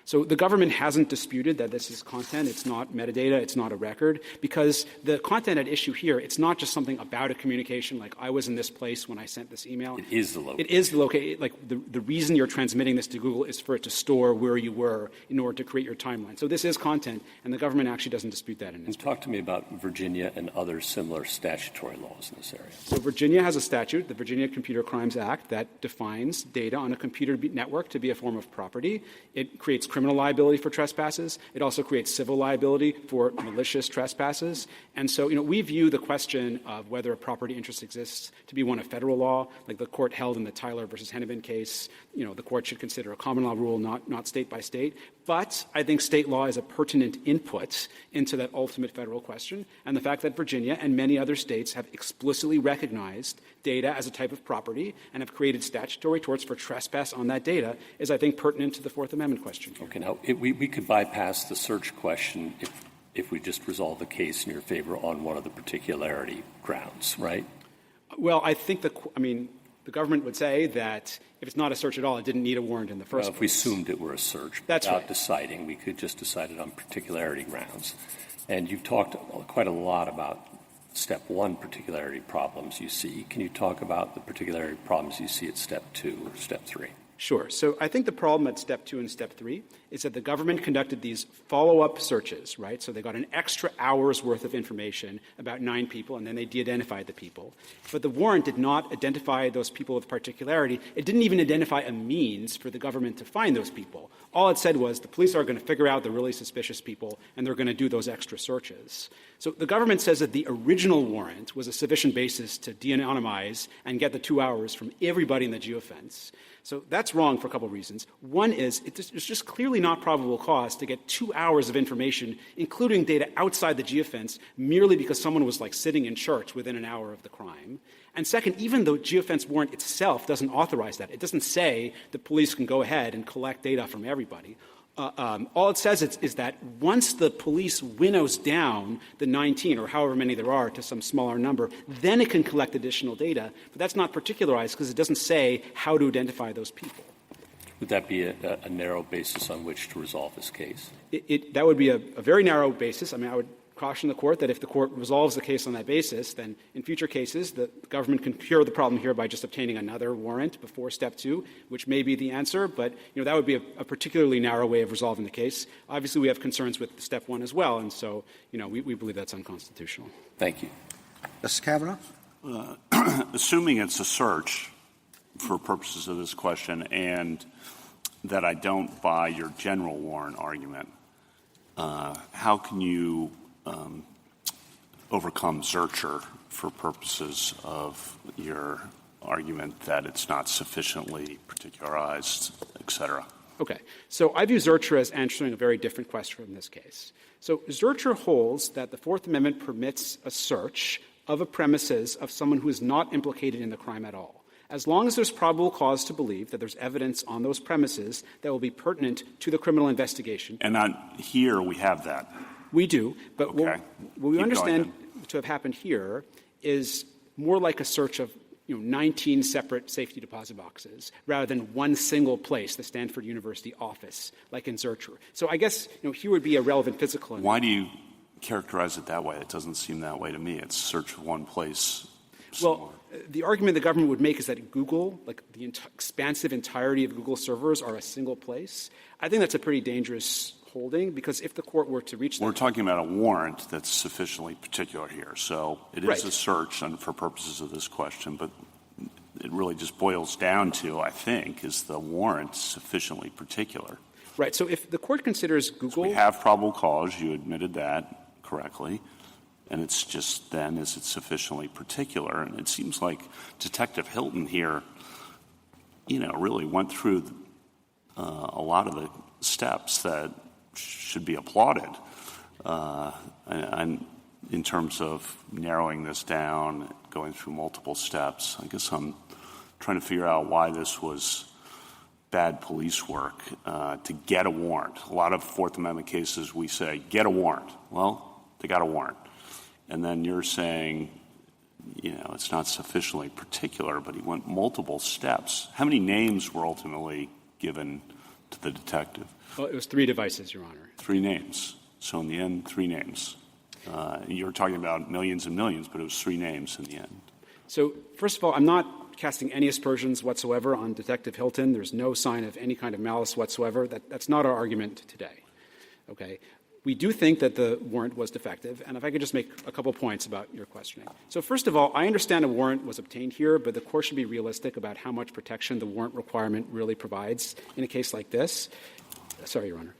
So the government hasn't disputed that this is content. It's not metadata. It's not a record. Because the content at issue here, it's not just something about a communication, like I was in this place when I sent this email. It is the location. It is the location. Like the reason you're transmitting this to Google is for it to store where you were in order to create your timeline. So this is content, and the government actually doesn't dispute that in its Talk to me about Virginia and other similar statutory laws in this area. So Virginia has a statute, the Virginia Computer Crimes Act, that defines data on a computer network to be a form of property. It creates criminal liability for trespasses. It also creates civil liability for malicious trespasses. And so, we view the question of whether a property interest exists to be one of federal law, like the court held in the Tyler versus Hennepin case. The court should consider a common law rule, not state by state. But I think state law is a pertinent input into that ultimate federal question. And the fact that Virginia and many other states have explicitly recognized data as a type of property and have created statutory torts for trespass on that data is, I think, pertinent to the Fourth Amendment question. Okay, now we could bypass the search question if we just resolve the case in your favor on one of the particularity grounds, right? Well, I think the government would say that if it's not a search at all, it didn't need a warrant in the first place. If we assumed it were a search without deciding, we could just decide it on particularity grounds. And you've talked quite a lot about Step 1 particularity problems you see. Can you talk about the particularity problems you see at Step 2 or Step 3? Sure. So I think the problem at Step 2 and Step 3 is that the government conducted these follow-up searches, right? So they got an extra hour's worth of information about 9 people, and then they de-identified the people. But the warrant did not identify those people with particularity. It didn't even identify a means for the government to find those people. All it said was the police are going to figure out the really suspicious people, and they're going to do those extra searches. So the government says that the original warrant was a sufficient basis to de-anonymize and get the 2 hours from everybody in the geofence. So that's wrong for a couple of reasons. One is it's just clearly not probable cause to get 2 hours of information, including data outside the geofence, merely because someone was sitting in church within an hour of the crime. And second, even though geofence warrant itself doesn't authorize that, it doesn't say the police can go ahead and collect data from everybody. All it says is that once the police winnows down the 19 or however many there are to some smaller number, then it can collect additional data. But that's not particularized because it doesn't say how to identify those people. Would that be a narrow basis on which to resolve this case? That would be a very narrow basis. I would caution the court that if the court resolves the case on that basis, then in future cases the government can cure the problem here by just obtaining another warrant before Step 2, which may be the answer, but that would be a particularly narrow way of resolving the case. Obviously, we have concerns with Step 1 as well, and so we believe that's unconstitutional. Thank you. Justice Kavanaugh? Assuming it's a search for purposes of this question and that I don't buy your general warrant argument, how can you overcome Zurcher for purposes of your argument that it's not sufficiently particularized, et cetera? Okay. So I view Zurcher as answering a very different question in this case. So Zurcher holds that the Fourth Amendment permits a search of a premises of someone who is not implicated in the crime at all, as long as there's probable cause to believe that there's evidence on those premises that will be pertinent to the criminal investigation. And here we have that. We do, but Okay. what we understand to have happened here is more like a search of 19 separate safety deposit boxes rather than one single place, the Stanford University office, like in Zurcher. So I guess here would be a relevant physical. Why do you characterize it that way? It doesn't seem that way to me. It's search of one place. Well, the argument the government would make is that Google, like the expansive entirety of Google servers, are a single place. I think that's a pretty dangerous holding, because if the court were to reach that... We're talking about a warrant that's sufficiently particular here. So it is a search for purposes of this question, but it really just boils down to, I think, is the warrant sufficiently particular? Right. So if the court considers Google... So we have probable cause. You admitted that correctly. And it's just then, is it sufficiently particular? And it seems like Detective Hilton here, really went through a lot of the steps that should be applauded. And in terms of narrowing this down, going through multiple steps. I guess I'm trying to figure out why this was bad police work to get a warrant. A lot of Fourth Amendment cases we say, get a warrant. Well, they got a warrant. And then you're saying, it's not sufficiently particular, but he went multiple steps. How many names were ultimately given to the detective? Well, it was 3 devices, Your Honor. 3 names. So in the end, 3 names. You were talking about millions and millions, but it was 3 names in the end. So, first of all, I'm not casting any aspersions whatsoever on Detective Hilton. There's no sign of any kind of malice whatsoever. That's not our argument today. Okay? We do think that the warrant was defective, and if I could just make a couple points about your questioning. So, first of all, I understand a warrant was obtained here, but the Court should be realistic about how much protection the warrant requirement really provides in a case like this. Sorry, Your Honor.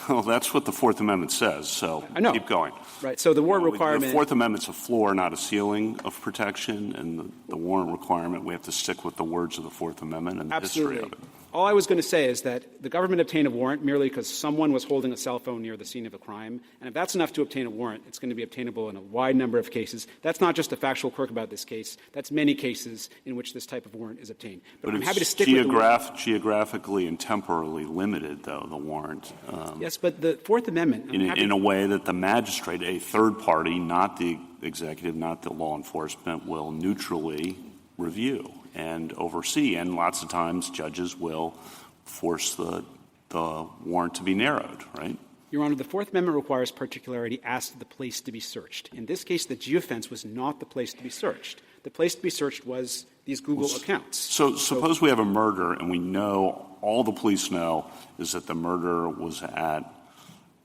Well, that's what the Fourth Amendment says, so I know. Keep going. Right, so the warrant requirement— The Fourth Amendment's a floor, not a ceiling of protection, and the warrant requirement, we have to stick with the words of the Fourth Amendment and the Absolutely. history of it. All I was going to say is that the government obtained a warrant merely because someone was holding a cell phone near the scene of a crime, and if that's enough to obtain a warrant, it's going to be obtainable in a wide number of cases. That's not just a factual quirk about this case. That's many cases in which this type of warrant is obtained. But I'm happy to stick with the warrant. Geographically and temporally limited, though, the warrant. Yes, but the Fourth Amendment— in a way that the magistrate, a third party, not the executive, not the law enforcement, will neutrally review and oversee. And lots of times judges will force the warrant to be narrowed, right? Your Honor, the Fourth Amendment requires particularity as to the place to be searched. In this case, the geofence was not the place to be searched. The place to be searched was these Google accounts. So suppose we have a murder and we know, all the police know is that the murder was at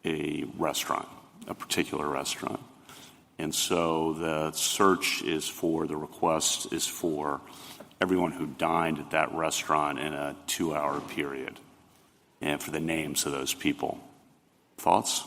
a restaurant, a particular restaurant. And so the search is for, the request is for everyone who dined at that restaurant in a 2-hour period and for the names of those people. Thoughts?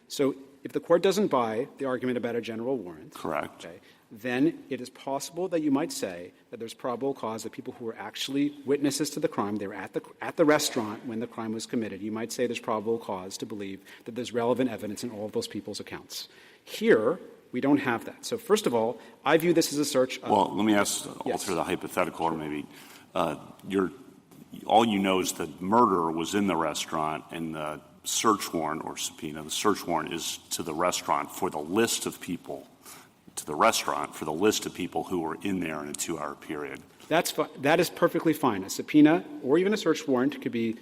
So if the Court doesn't buy the argument about a general warrant— Correct. Okay, then it is possible that you might say that there's probable cause that people who were actually witnesses to the crime, they were at the restaurant when the crime was committed. You might say there's probable cause to believe that there's relevant evidence in all of those people's accounts. Here, we don't have that. So first of all, I view this as a search of— Well, let me alter the hypothetical, or maybe all you know is that murder was in the restaurant, and the search warrant or subpoena, the search warrant is to the restaurant for the list of people, to the restaurant for the list of people who were in there in a 2-hour period. That is perfectly fine. A subpoena or even a search warrant could be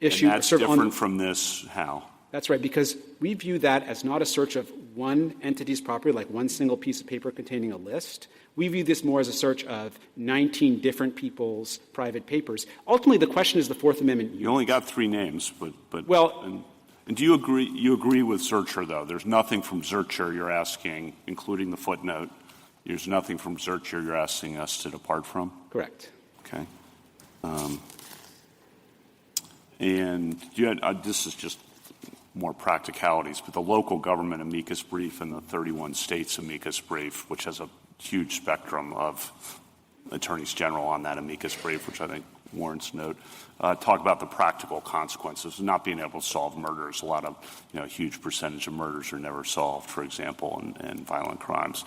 issued— And that's different from this how? That's right, because we view that as not a search of one entity's property, like one single piece of paper containing a list. We view this more as a search of 19 different people's private papers. Ultimately, the question is the Fourth Amendment. You only got 3 names, but well— And do you agree? You agree with Zurcher, though? There's nothing from Zurcher you're asking, including the footnote. There's nothing from Zurcher you're asking us to depart from? Correct. Okay. And this is just more practicalities, but the local government amicus brief and the 31 states amicus brief, which has a huge spectrum of attorneys general on that amicus brief, which I think warrants note, talk about the practical consequences of not being able to solve murders. A lot of, a huge percentage of murders are never solved, for example, and violent crimes.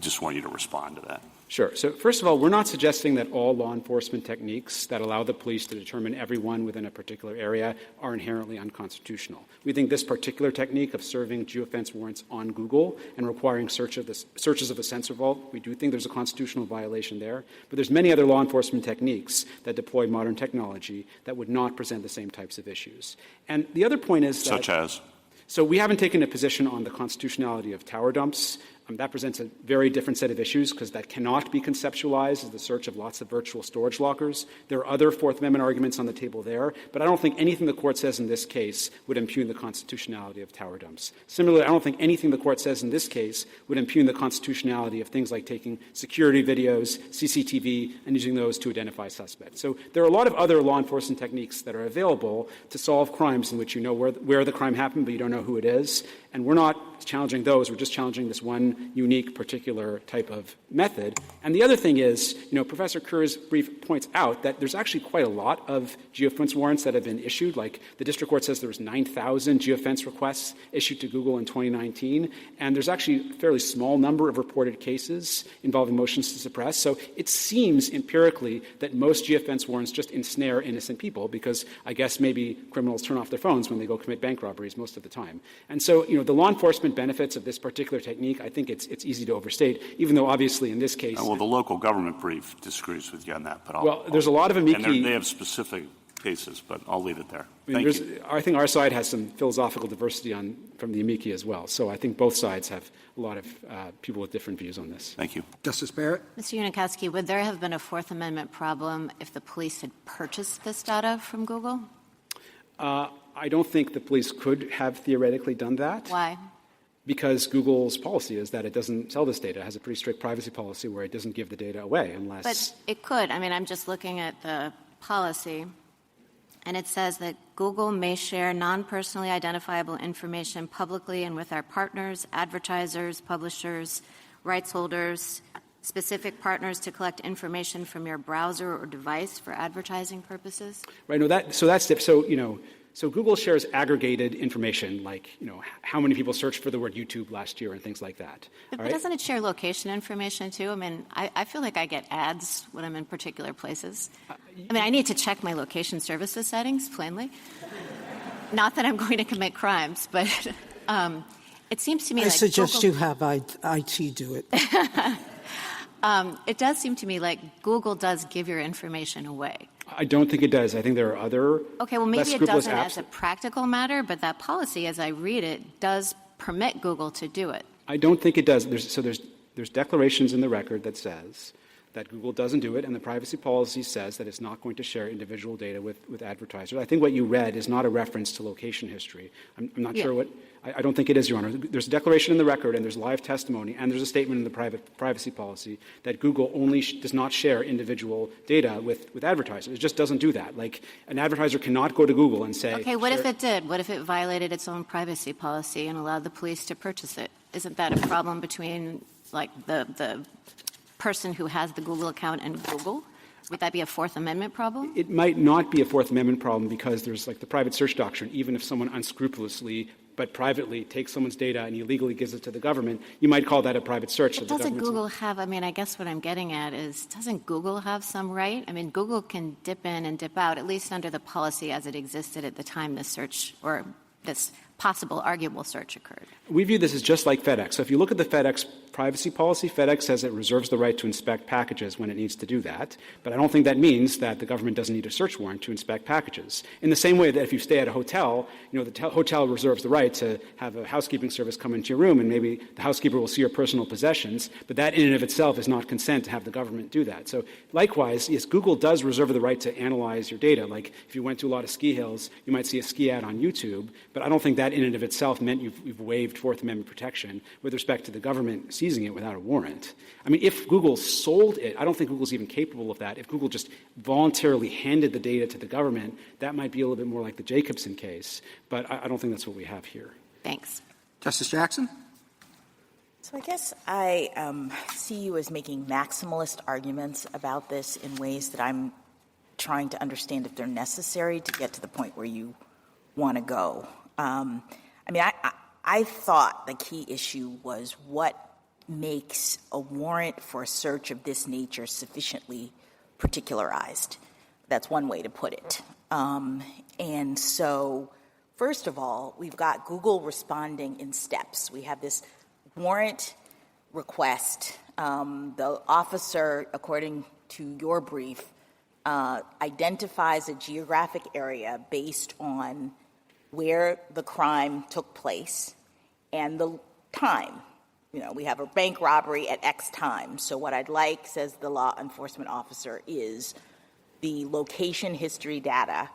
Just want you to respond to that. Sure. So first of all, we're not suggesting that all law enforcement techniques that allow the police to determine everyone within a particular area are inherently unconstitutional. We think this particular technique of serving geofence warrants on Google and requiring searches of a sensor vault, we do think there's a constitutional violation there. But there's many other law enforcement techniques that deploy modern technology that would not present the same types of issues. And the other point is that— Such as? So we haven't taken a position on the constitutionality of tower dumps. That presents a very different set of issues because that cannot be conceptualized as the search of lots of virtual storage lockers. There are other Fourth Amendment arguments on the table there, but I don't think anything the Court says in this case would impugn the constitutionality of tower dumps. Similarly, I don't think anything the Court says in this case would impugn the constitutionality of things like taking security videos, CCTV, and using those to identify suspects. So there are a lot of other law enforcement techniques that are available to solve crimes in which you know where the crime happened, but you don't know who it is. And we're not challenging those. We're just challenging this one one unique particular type of method. And the other thing is, Professor Kerr's brief points out that there's actually quite a lot of geofence warrants that have been issued. Like the district court says there was 9,000 geofence requests issued to Google in 2019. And there's actually a fairly small number of reported cases involving motions to suppress. So it seems empirically that most geofence warrants just ensnare innocent people because I guess maybe criminals turn off their phones when they go commit bank robberies most of the time. And so, the law enforcement benefits of this particular technique, I think it's easy to overstate, even though obviously in this case. Well, the local government brief disagrees with you on that, but there's a lot of amici. And they have specific cases, but I'll leave it there. Thank you. I think our side has some philosophical diversity from the amici as well. So I think both sides have a lot of people with different views on this. Thank you. Justice Barrett? Mr. Unikowsky, would there have been a Fourth Amendment problem if the police had purchased this data from Google? I don't think the police could have theoretically done that. Why? Because Google's policy is that it doesn't sell this data. It has a pretty strict privacy policy where it doesn't give the data away unless. But it could. I mean, I'm just looking at the policy, and it says that Google may share non-personally identifiable information publicly and with our partners, advertisers, publishers, rights holders, specific partners to collect information from your browser or device for advertising purposes? Right. No. So Google shares aggregated information, like how many people searched for the word YouTube last year and things like that. But right? Doesn't it share location information too? I mean, I feel like I get ads when I'm in particular places. I mean, I need to check my location services settings, plainly. Not that I'm going to commit crimes, but it seems to me I like suggest Google, you have IT do it. It does seem to me like Google does give your information away. I don't think it does. I think there are other Okay, well, maybe less it scrupulous doesn't apps. as a practical matter, but that policy, as I read it, does permit Google to do it. I don't think it does. There's declarations in the record that says that Google doesn't do it, and the privacy policy says that it's not going to share individual data with advertisers. I think what you read is not a reference to location history. I'm not sure what – I don't think it is, Your Honor. There's a declaration in the record, and there's live testimony, and there's a statement in the privacy policy that Google only does not share individual data with advertisers. It just doesn't do that. Like, an advertiser cannot go to Google and say – Okay, what if it did? What if it violated its own privacy policy and allowed the police to purchase it? Isn't that a problem between, like, the person who has the Google account and Google? Would that be a Fourth Amendment problem? It might not be a Fourth Amendment problem because there's like the private search doctrine. Even if someone unscrupulously but privately takes someone's data and illegally gives it to the government, you might call that a private search. But doesn't Google have, I mean, I guess what I'm getting at is, doesn't Google have some right? I mean, Google can dip in and dip out, at least under the policy as it existed at the time this search or this possible arguable search occurred. We view this as just like FedEx. So if you look at the FedEx privacy policy, FedEx says it reserves the right to inspect packages when it needs to do that. But I don't think that means that the government doesn't need a search warrant to inspect packages. In the same way that if you stay at a hotel, the hotel reserves the right to have a housekeeping service come into your room, and maybe the housekeeper will see your personal possessions, but that in and of itself is not consent to have the government do that. So likewise, yes, Google does reserve the right to analyze your data. Like if you went to a lot of ski hills, you might see a ski ad on YouTube, but I don't think that in and of itself meant you've waived Fourth Amendment protection with respect to the government seizing it without a warrant. I mean, if Google sold it, I don't think Google's even capable of that. If Google just voluntarily handed the data to the government, that might be a little bit more like the Jacobson case, but I don't think that's what we have here. Thanks. Justice Jackson? So I guess I see you as making maximalist arguments about this in ways that I'm trying to understand if they're necessary to get to the point where you want to go. I thought the key issue was what makes a warrant for a search of this nature sufficiently particularized. That's one way to put it. And so, first of all, we've got Google responding in steps. We have this warrant request. The officer, according to your brief, identifies a geographic area based on where the crime took place and the time. We have a bank robbery at X time. So what I'd like, says the law enforcement officer, is the location history data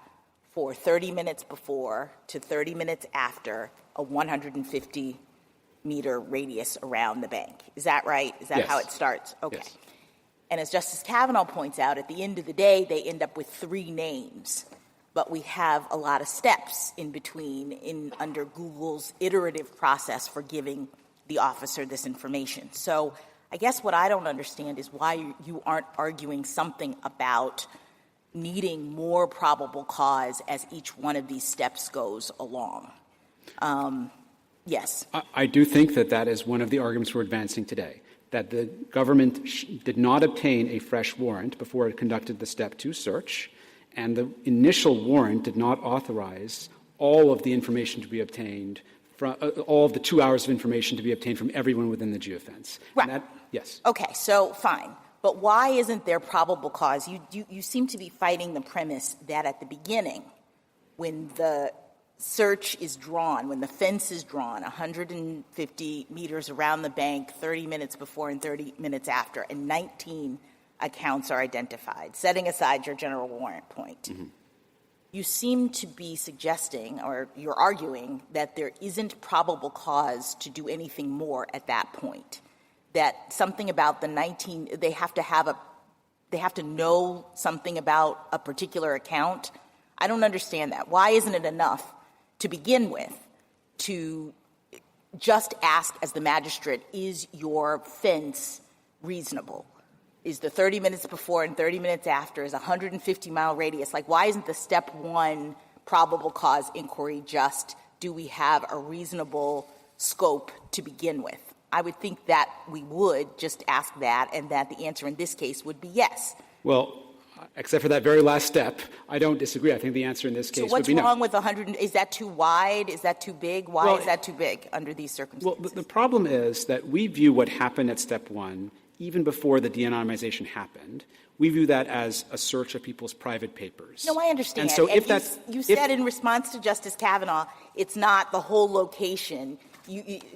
for 30 minutes before to 30 minutes after a 150-meter radius around the bank. Is that right? Is that how it starts? Okay. Yes. And as Justice Kavanaugh points out, at the end of the day, they end up with 3 names. But we have a lot of steps in between under Google's iterative process for giving the officer this information. So I guess what I don't understand is why you aren't arguing something about needing more probable cause as each one of these steps goes along. Yes. I do think that that is one of the arguments we're advancing today, that the government did not obtain a fresh warrant before it conducted the Step 2 search, and the initial warrant did not authorize all of the information to be obtained, from all of the 2 hours of information to be obtained from everyone within the geofence. Right. Yes. Okay, so fine. But why isn't there probable cause? You seem to be fighting the premise that at the beginning, when the search is drawn, when the fence is drawn, 150 meters around the bank, 30 minutes before and 30 minutes after, and 19 accounts are identified, setting aside your general warrant point. Mm-hmm. You seem to be suggesting, or you're arguing, that there isn't probable cause to do anything more at that point. That something about the 19, they have to know something about a particular account. I don't understand that. Why isn't it enough to begin with to just ask as the magistrate, is your fence reasonable? Is the 30 minutes before and 30 minutes after, is a 150-mile radius? Like, why isn't the Step 1 probable cause inquiry just, do we have a reasonable scope to begin with? I would think that we would just ask that, and that the answer in this case would be yes. Well, except for that very last step, I don't disagree. I think the answer in this case would be no. So what's wrong with 100? Is that too wide? Is that too big? Why is that too big under these circumstances? Well, the problem is that we view what happened at Step 1, even before the de-anonymization happened, we view that as a search of people's private papers. No, I understand. And so if that's you said in response to Justice Kavanaugh, it's not the whole location.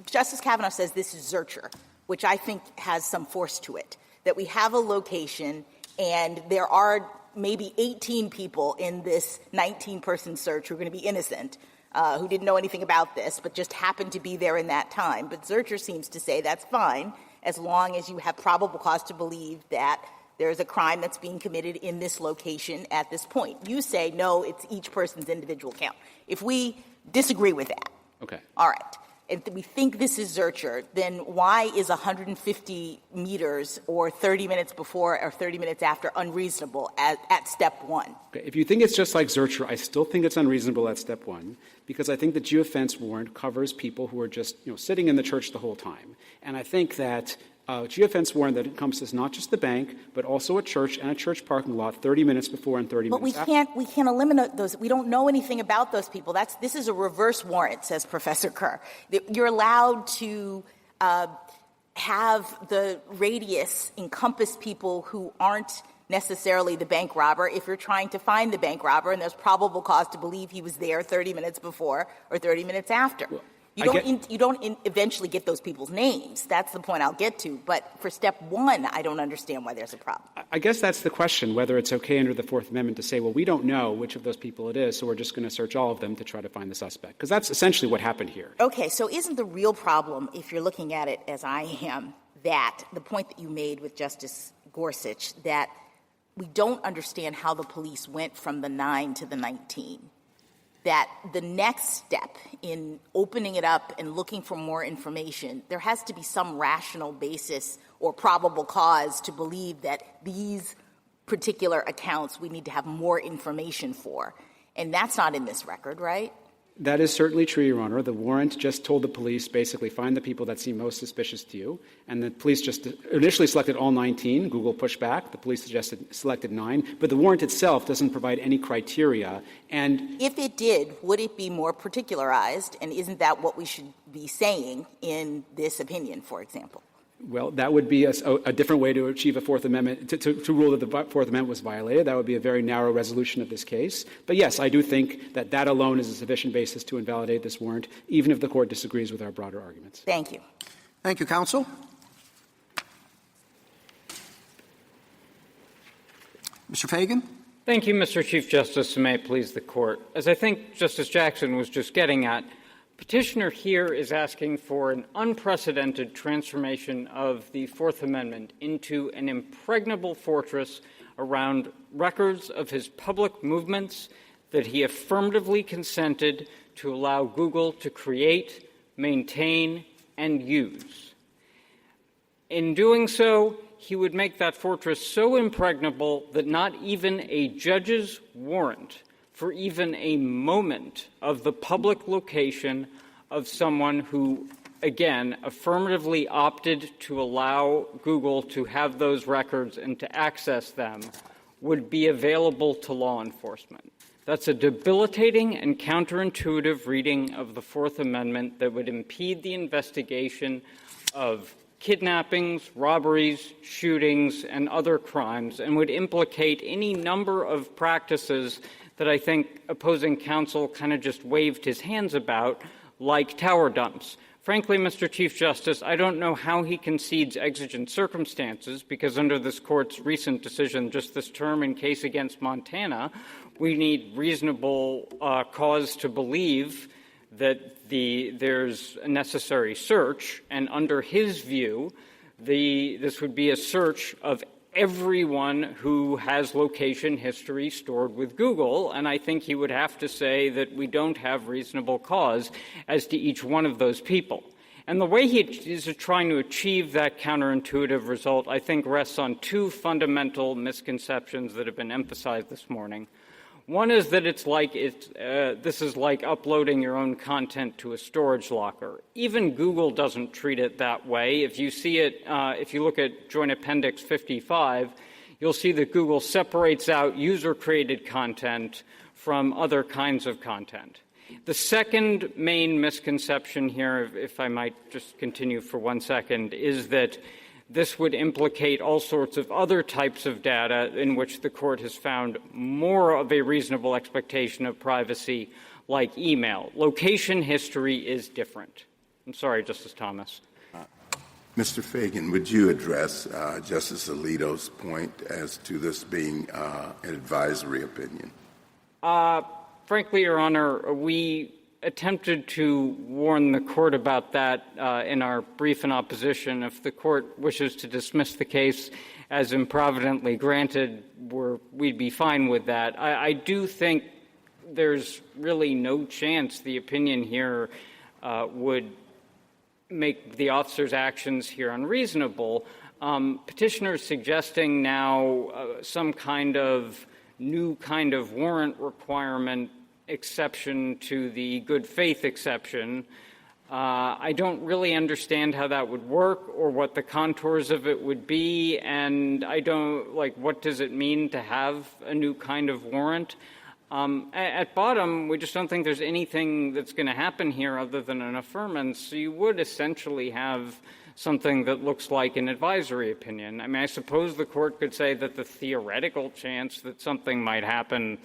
Justice Kavanaugh says this is Zurcher, which I think has some force to it, that we have a location and there are maybe 18 people in this 19-person search who are going to be innocent, who didn't know anything about this, but just happened to be there in that time. But Zurcher seems to say that's fine as long as you have probable cause to believe that there's a crime that's being committed in this location at this point. You say, no, it's each person's individual count. If we disagree with that, okay, all right, if we think this is Zurcher, then why is 150 meters or 30 minutes before or 30 minutes after unreasonable at Step 1? Okay. If you think it's just like Zurcher, I still think it's unreasonable at Step 1 because I think the geofence warrant covers people who are just sitting in the church the whole time. And I think that geofence warrant that encompasses not just the bank, but also a church and a church parking lot 30 minutes before and 30 minutes after. But we can't eliminate those. We don't know anything about those people. This is a reverse warrant, says Professor Kerr. You're allowed to have the radius encompass people who aren't necessarily the bank robber if you're trying to find the bank robber and there's probable cause to believe he was there 30 minutes before or 30 minutes after. Well, you don't eventually get those people's names. That's the point I'll get to. But for Step 1, I don't understand why there's a problem. I guess that's the question, whether it's okay under the Fourth Amendment to say, well, we don't know which of those people it is, so we're just going to search all of them to try to find the suspect. Because that's essentially what happened here. Okay, so isn't the real problem, if you're looking at it as I am, that the point that you made with Justice Gorsuch, that we don't understand how the police went from the 9 to the 19? That the next step in opening it up and looking for more information, there has to be some rational basis or probable cause to believe that these particular accounts we need to have more information for. And that's not in this record, right? That is certainly true, Your Honor. The warrant just told the police basically find the people that seem most suspicious to you. And the police just initially selected all 19. Google pushed back. The police selected 9. But the warrant itself doesn't provide any criteria. And if it did, would it be more particularized? And isn't that what we should be saying in this opinion, for example? Well, that would be a different way to achieve a Fourth Amendment, to rule that the Fourth Amendment was violated. That would be a very narrow resolution of this case. But yes, I do think that that alone is a sufficient basis to invalidate this warrant, even if the Court disagrees with our broader arguments. Thank you. Thank you, counsel. Mr. Feigin. Thank you, Mr. Chief Justice, and may it please the Court. As I think Justice Jackson was just getting at, Petitioner here is asking for an unprecedented transformation of the Fourth Amendment into an impregnable fortress around records of his public movements that he affirmatively consented to allow Google to create, maintain, and use. In doing so, he would make that fortress so impregnable that not even a judge's warrant for even a moment of the public location of someone who, again, affirmatively opted to allow Google to have those records and to access them would be available to law enforcement. That's a debilitating and counterintuitive reading of the Fourth Amendment that would impede the investigation of kidnappings, robberies, shootings, and other crimes, and would implicate any number of practices that I think opposing counsel kind of just waved his hands about, like tower dumps. Frankly, Mr. Chief Justice, I don't know how he concedes exigent circumstances, because under this Court's recent decision just this term in case against Montana, we need reasonable cause to believe that there's a necessary search, and under his view, this would be a search of everyone who has location history stored with Google, and I think he would have to say that we don't have reasonable cause as to each one of those people. And the way he is trying to achieve that counterintuitive result, I think, rests on two fundamental misconceptions that have been emphasized this morning. One is that this is like uploading your own content to a storage locker. Even Google doesn't treat it that way. If you see it, if you look at Joint Appendix 55, you'll see that Google separates out user-created content from other kinds of content. The second main misconception here, if I might just continue for 1 second, is that this would implicate all sorts of other types of data in which the Court has found more of a reasonable expectation of privacy, like email. Location history is different. I'm sorry, Justice Thomas. Mr. Feigin, would you address Justice Alito's point as to this being an advisory opinion? Frankly, Your Honor, we attempted to warn the Court about that in our brief in opposition. If the Court wishes to dismiss the case as improvidently granted, we'd be fine with that. I do think there's really no chance the opinion here would make the officer's actions here unreasonable. Petitioner is suggesting now some kind of new kind of warrant requirement exception to the good faith exception. I don't really understand how that would work or what the contours of it would be, and I don't, what does it mean to have a new kind of warrant? At bottom, we just don't think there's anything that's going to happen here other than an affirmance, so you would essentially have something that looks like an advisory opinion. I mean, I suppose the Court could say that the theoretical chance that something might happen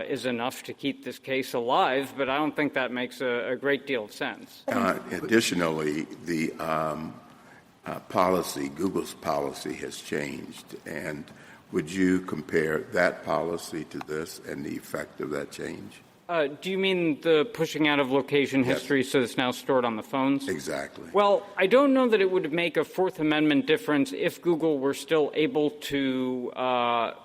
is enough to keep this case alive, but I don't think that makes a great deal of sense. Additionally, the policy, Google's policy has changed, and would you compare that policy to this and the effect of that change? Do you mean the pushing out of location history so it's now stored on the phones? Exactly. Well, I don't know that it would make a Fourth Amendment difference if Google were still able to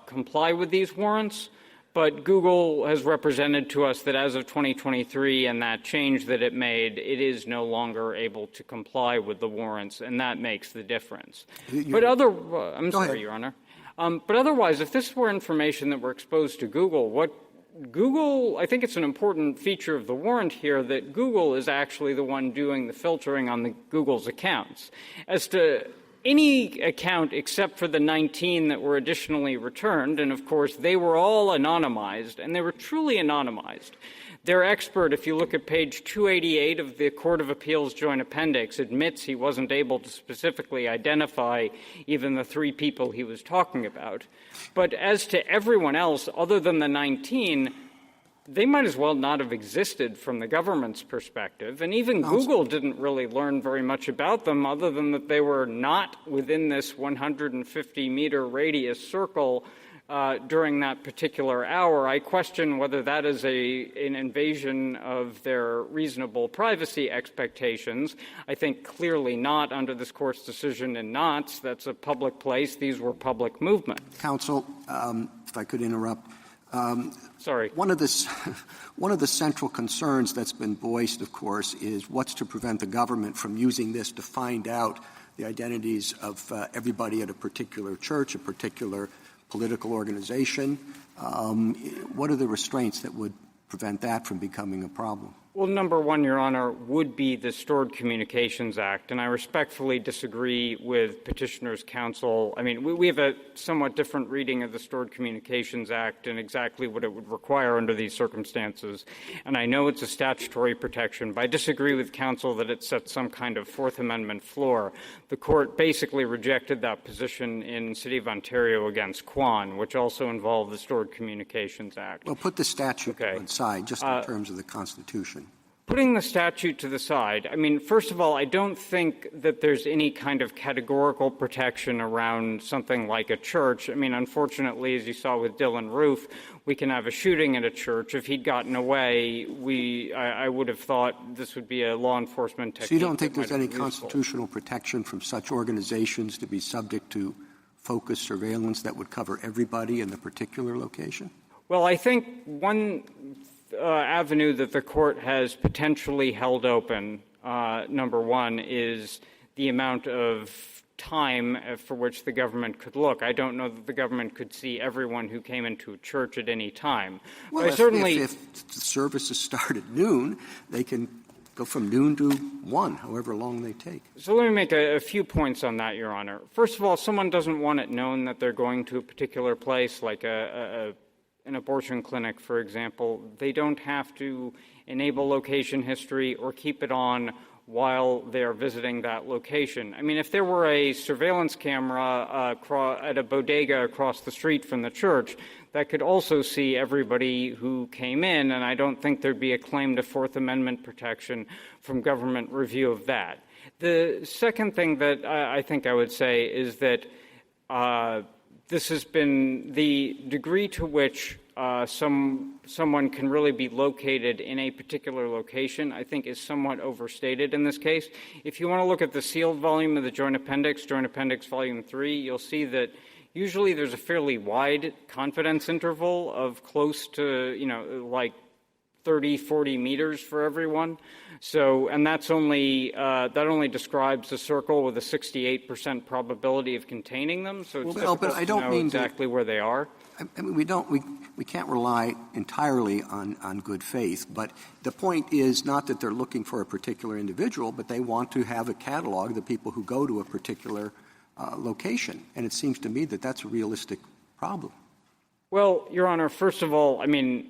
comply with these warrants. But Google has represented to us that as of 2023 and that change that it made, it is no longer able to comply with the warrants, and that makes the difference. I'm sorry, Your Honor. But otherwise, if this were information that were exposed to Google, I think it's an important feature of the warrant here that Google is actually the one doing the filtering on Google's accounts. As to any account except for the 19 that were additionally returned, and of course they were all anonymized, and they were truly anonymized. Their expert, if you look at page 288 of the Court of Appeals Joint Appendix, admits he wasn't able to specifically identify even the 3 people he was talking about. But as to everyone else other than the 19, they might as well not have existed from the government's perspective. And even Google didn't really learn very much about them other than that they were not within this 150-meter radius circle during that particular hour. I question whether that is an invasion of their reasonable privacy expectations. I think clearly not under this Court's decision in Knotts. That's a public place. These were public movements. Counsel, if I could interrupt. Sorry. One of the central concerns that's been voiced, of course, is what's to prevent the government from using this to find out the identities of everybody at a particular church, a particular political organization. What are the restraints that would prevent that from becoming a problem? Well, number one, Your Honor, would be the Stored Communications Act, and I respectfully disagree with Petitioner's counsel. I mean, we have a somewhat different reading of the Stored Communications Act and exactly what it would require under these circumstances, and I know it's a statutory protection, but I disagree with counsel that it sets some kind of Fourth Amendment floor. The Court basically rejected that position in City of Ontario against Kwan, which also involved the Stored Communications Act. Well, put the statute to one side, just in terms of the Constitution. Putting the statute to the side, I mean, first of all, I don't think that there's any kind of categorical protection around something like a church. I mean, unfortunately, as you saw with Dylan Roof, we can have a shooting at a church. If he'd gotten away, I would have thought this would be a law enforcement technique. So you don't think there's any constitutional protection from such organizations to be subject to focused surveillance that would cover everybody in the particular location? Well, I think one avenue that the Court has potentially held open, number one, is the amount of time for which the government could look. I don't know that the government could see everyone who came into a church at any time. Well, but if the services start at noon, they can go from noon to 1, however long they take. So let me make a few points on that, Your Honor. First of all, someone doesn't want it known that they're going to a particular place, like an abortion clinic, for example. They don't have to enable location history or keep it on while they're visiting that location. I mean, if there were a surveillance camera at a bodega across the street from the church, that could also see everybody who came in, and I don't think there'd be a claim to Fourth Amendment protection from government review of that. The second thing that I think I would say is that this has been the degree to which someone can really be located in a particular location, I think, is somewhat overstated in this case. If you want to look at the sealed volume of the Joint Appendix Volume 3, you'll see that usually there's a fairly wide confidence interval of close to, like 30, 40 meters for everyone. So, and that's only that only describes a circle with a 68% probability of containing them. So it's difficult to know exactly where they are. I mean, we can't rely entirely on good faith, but the point is not that they're looking for a particular individual, but they want to have a catalog of the people who go to a particular location. And it seems to me that that's a realistic problem. Well, Your Honor, first of all, I mean,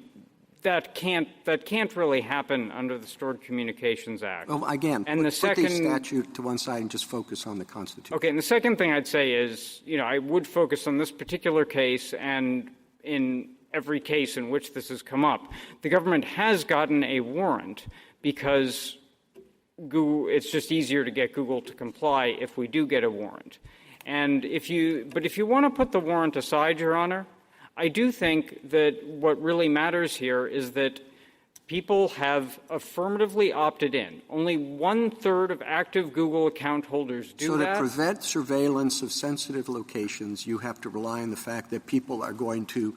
that can't really happen under the Stored Communications Act. Well, again, and put the statute to one side and just focus on the Constitution. Okay, and the second thing I'd say is, I would focus on this particular case, and in every case in which this has come up, the government has gotten a warrant because it's just easier to get Google to comply if we do get a warrant. And if you want to put the warrant aside, Your Honor, I do think that what really matters here is that people have affirmatively opted in. Only 1/3 of active Google account holders do that. So to prevent surveillance of sensitive locations, you have to rely on the fact that people are going to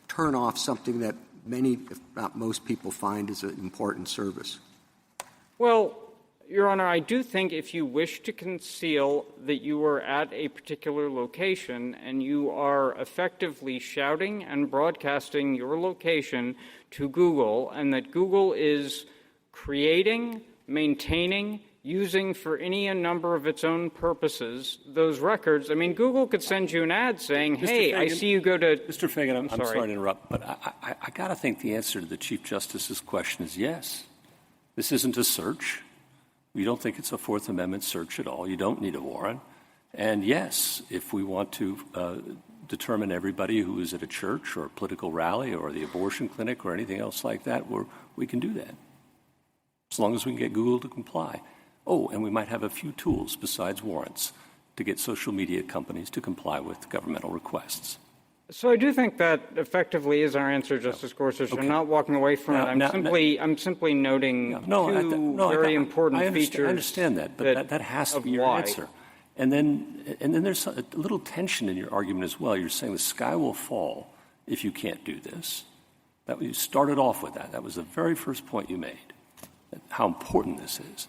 turn off something that many, if not most people, find is an important service. Well, Your Honor, I do think if you wish to conceal that you are at a particular location and you are effectively shouting and broadcasting your location to Google, and that Google is creating, maintaining, using for any number of its own purposes those records. I mean, Google could send you an ad saying, hey, I see you go to... Mr. Feigin, I'm sorry to interrupt, but I got to think the answer to the Chief Justice's question is yes. This isn't a search. You don't think it's a Fourth Amendment search at all. You don't need a warrant. And yes, if we want to determine everybody who is at a church or a political rally or the abortion clinic or anything else like that, we can do that, as long as we can get Google to comply. Oh, and we might have a few tools besides warrants to get social media companies to comply with governmental requests. So I do think that effectively is our answer, Justice Gorsuch. Okay. I'm not walking away from it. I'm simply noting two very important features. I understand that, but that has to be your answer. And then there's a little tension in your argument as well. You're saying the sky will fall if you can't do this. That you started off with that. That was the very first point you made, how important this is.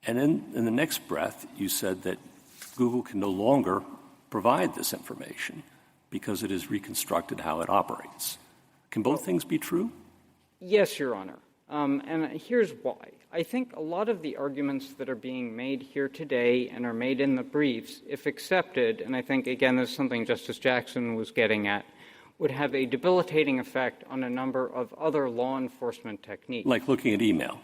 And then in the next breath, you said that Google can no longer provide this information because it has reconstructed how it operates. Can both things be true? Yes, Your Honor. And here's why. I think a lot of the arguments that are being made here today and are made in the briefs, if accepted, and I think, again, this is something Justice Jackson was getting at, would have a debilitating effect on a number of other law enforcement techniques. Like looking at email.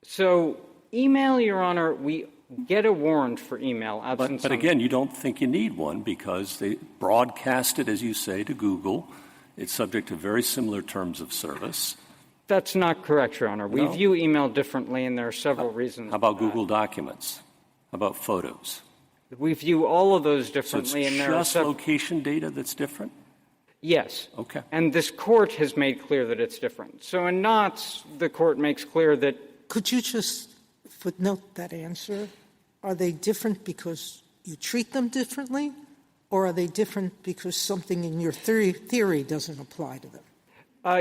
So email, Your Honor, we get a warrant for email. But again, you don't think you need one because they broadcast it, as you say, to Google. It's subject to very similar terms of service. That's not correct, Your Honor. We view email differently, and there are several reasons. How about Google Documents? How about photos? We view all of those differently. So it's and there just location data that's different? Yes. Okay. And this court has made clear that it's different. So in Knotts, the court makes clear that... Could you just footnote that answer? Are they different because you treat them differently, or are they different because something in your theory doesn't apply to them?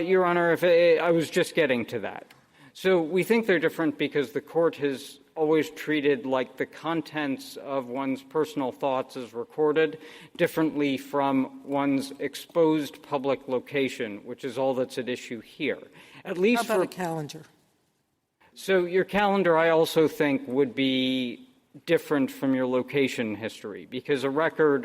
Your Honor, I was just getting to that. So we think they're different because the court has always treated like the contents of one's personal thoughts as recorded differently from one's exposed public location, which is all that's at issue here. At least How about a calendar? So your calendar, I also think, would be different from your location history because a record,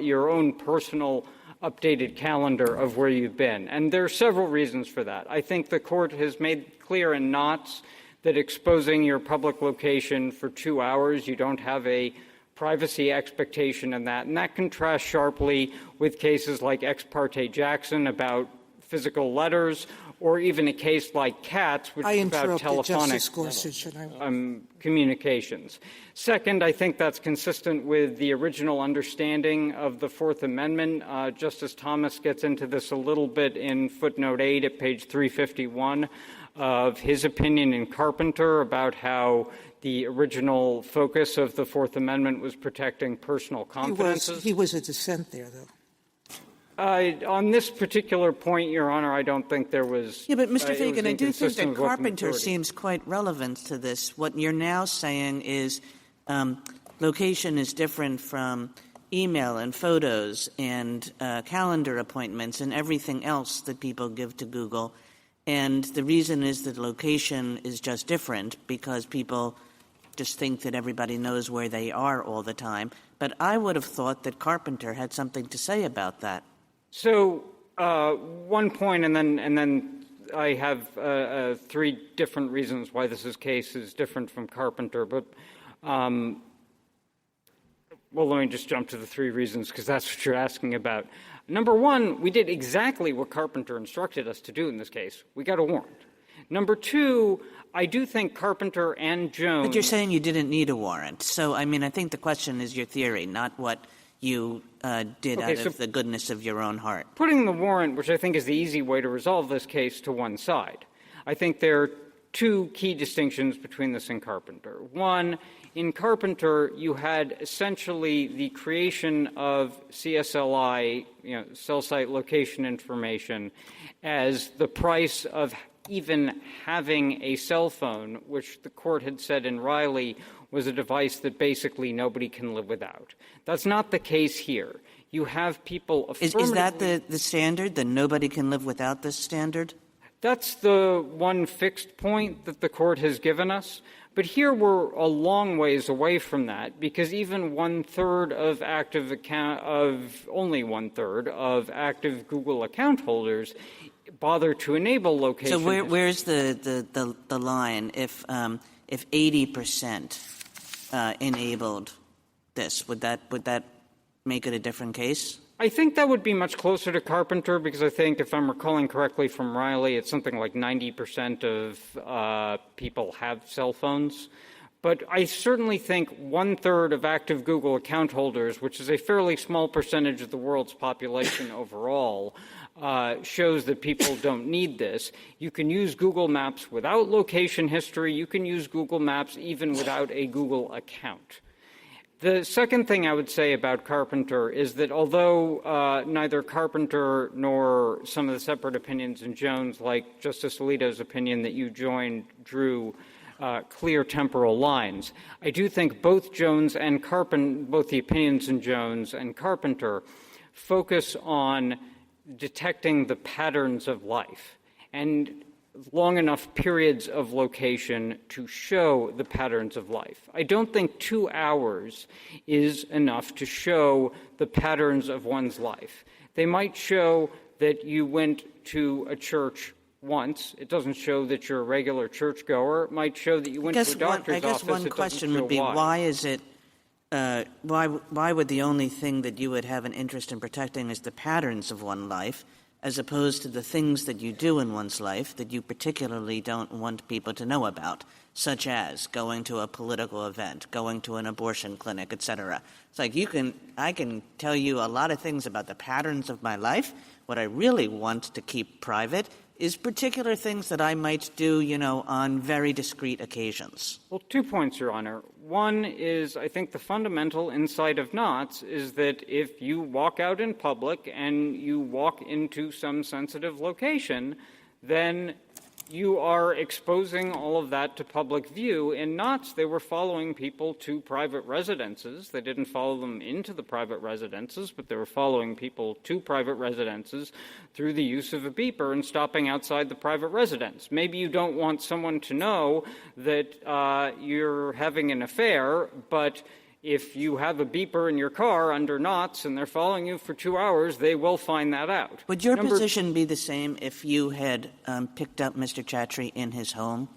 your own personal updated calendar of where you've been. And there are several reasons for that. I think the court has made clear in Knotts that exposing your public location for 2 hours, you don't have a privacy expectation in that. And that contrasts sharply with cases like Ex parte Jackson about physical letters, or even a case like Katz, which is about telephonic communications. Second, I think that's consistent with the original understanding of the Fourth Amendment. Justice Thomas gets into this a little bit in footnote 8 at page 351 of his opinion in Carpenter about how the original focus of the Fourth Amendment was protecting personal confidences. He was a dissent there, though. On this particular point, Your Honor, I don't think there was... Yeah, but Mr. Feigin, I do think that Carpenter seems quite relevant to this. What you're now saying is location is different from email and photos and calendar appointments and everything else that people give to Google. And the reason is that location is just different because people just think that everybody knows where they are all the time. But I would have thought that Carpenter had something to say about that. So one point, and then I have 3 different reasons why this case is different from Carpenter. But well, let me just jump to the 3 reasons because that's what you're asking about. Number 1, we did exactly what Carpenter instructed us to do in this case. We got a warrant. Number 2, I do think Carpenter and Jones... But you're saying you didn't need a warrant. So, I mean, I think the question is your theory, not what you did out of the goodness of your own heart. Putting the warrant, which I think is the easy way to resolve this case, to one side. I think there are 2 key distinctions between this and Carpenter. One, in Carpenter, you had essentially the creation of CSLI, cell site location information, as the price of even having a cell phone, which the court had said in Riley was a device that basically nobody can live without. That's not the case here. You have people affirmatively... Is that the standard, that nobody can live without this standard? That's the one fixed point that the court has given us. But here we're a long ways away from that because even only 1/3 of active Google account holders bother to enable location. So where's the line if 80% enabled this? Would that make it a different case? I think that would be much closer to Carpenter because I think, if I'm recalling correctly from Riley, it's something like 90% of people have cell phones. But I certainly think 1/3 of active Google account holders, which is a fairly small percentage of the world's population overall, shows that people don't need this. You can use Google Maps without location history. You can use Google Maps even without a Google account. The second thing I would say about Carpenter is that although neither Carpenter nor some of the separate opinions in Jones, like Justice Alito's opinion that you joined, drew clear temporal lines, I do think both Jones and both the opinions in Jones and Carpenter focus on detecting the patterns of life and long enough periods of location to show the patterns of life. I don't think 2 hours is enough to show the patterns of one's life. They might show that you went to a church once. It doesn't show that you're a regular churchgoer. It might show that you went to a doctor's office. I guess one question would be, why is it why would the only thing that you would have an interest in protecting is the patterns of one's life, as opposed to the things that you do in one's life that you particularly don't want people to know about, such as going to a political event, going to an abortion clinic, etc. It's like I can tell you a lot of things about the patterns of my life. What I really want to keep private is particular things that I might do, on very discrete occasions. Well, 2 points, Your Honor. One is, I think the fundamental insight of Knotts is that if you walk out in public and you walk into some sensitive location, then you are exposing all of that to public view. In Knotts, they were following people to private residences. They didn't follow them into the private residences, but they were following people to private residences through the use of a beeper and stopping outside the private residence. Maybe you don't want someone to know that you're having an affair, but if you have a beeper in your car under Knotts and they're following you for 2 hours, they will find that out. Would your position be the same if you had picked up Mr. Chatrie in his home?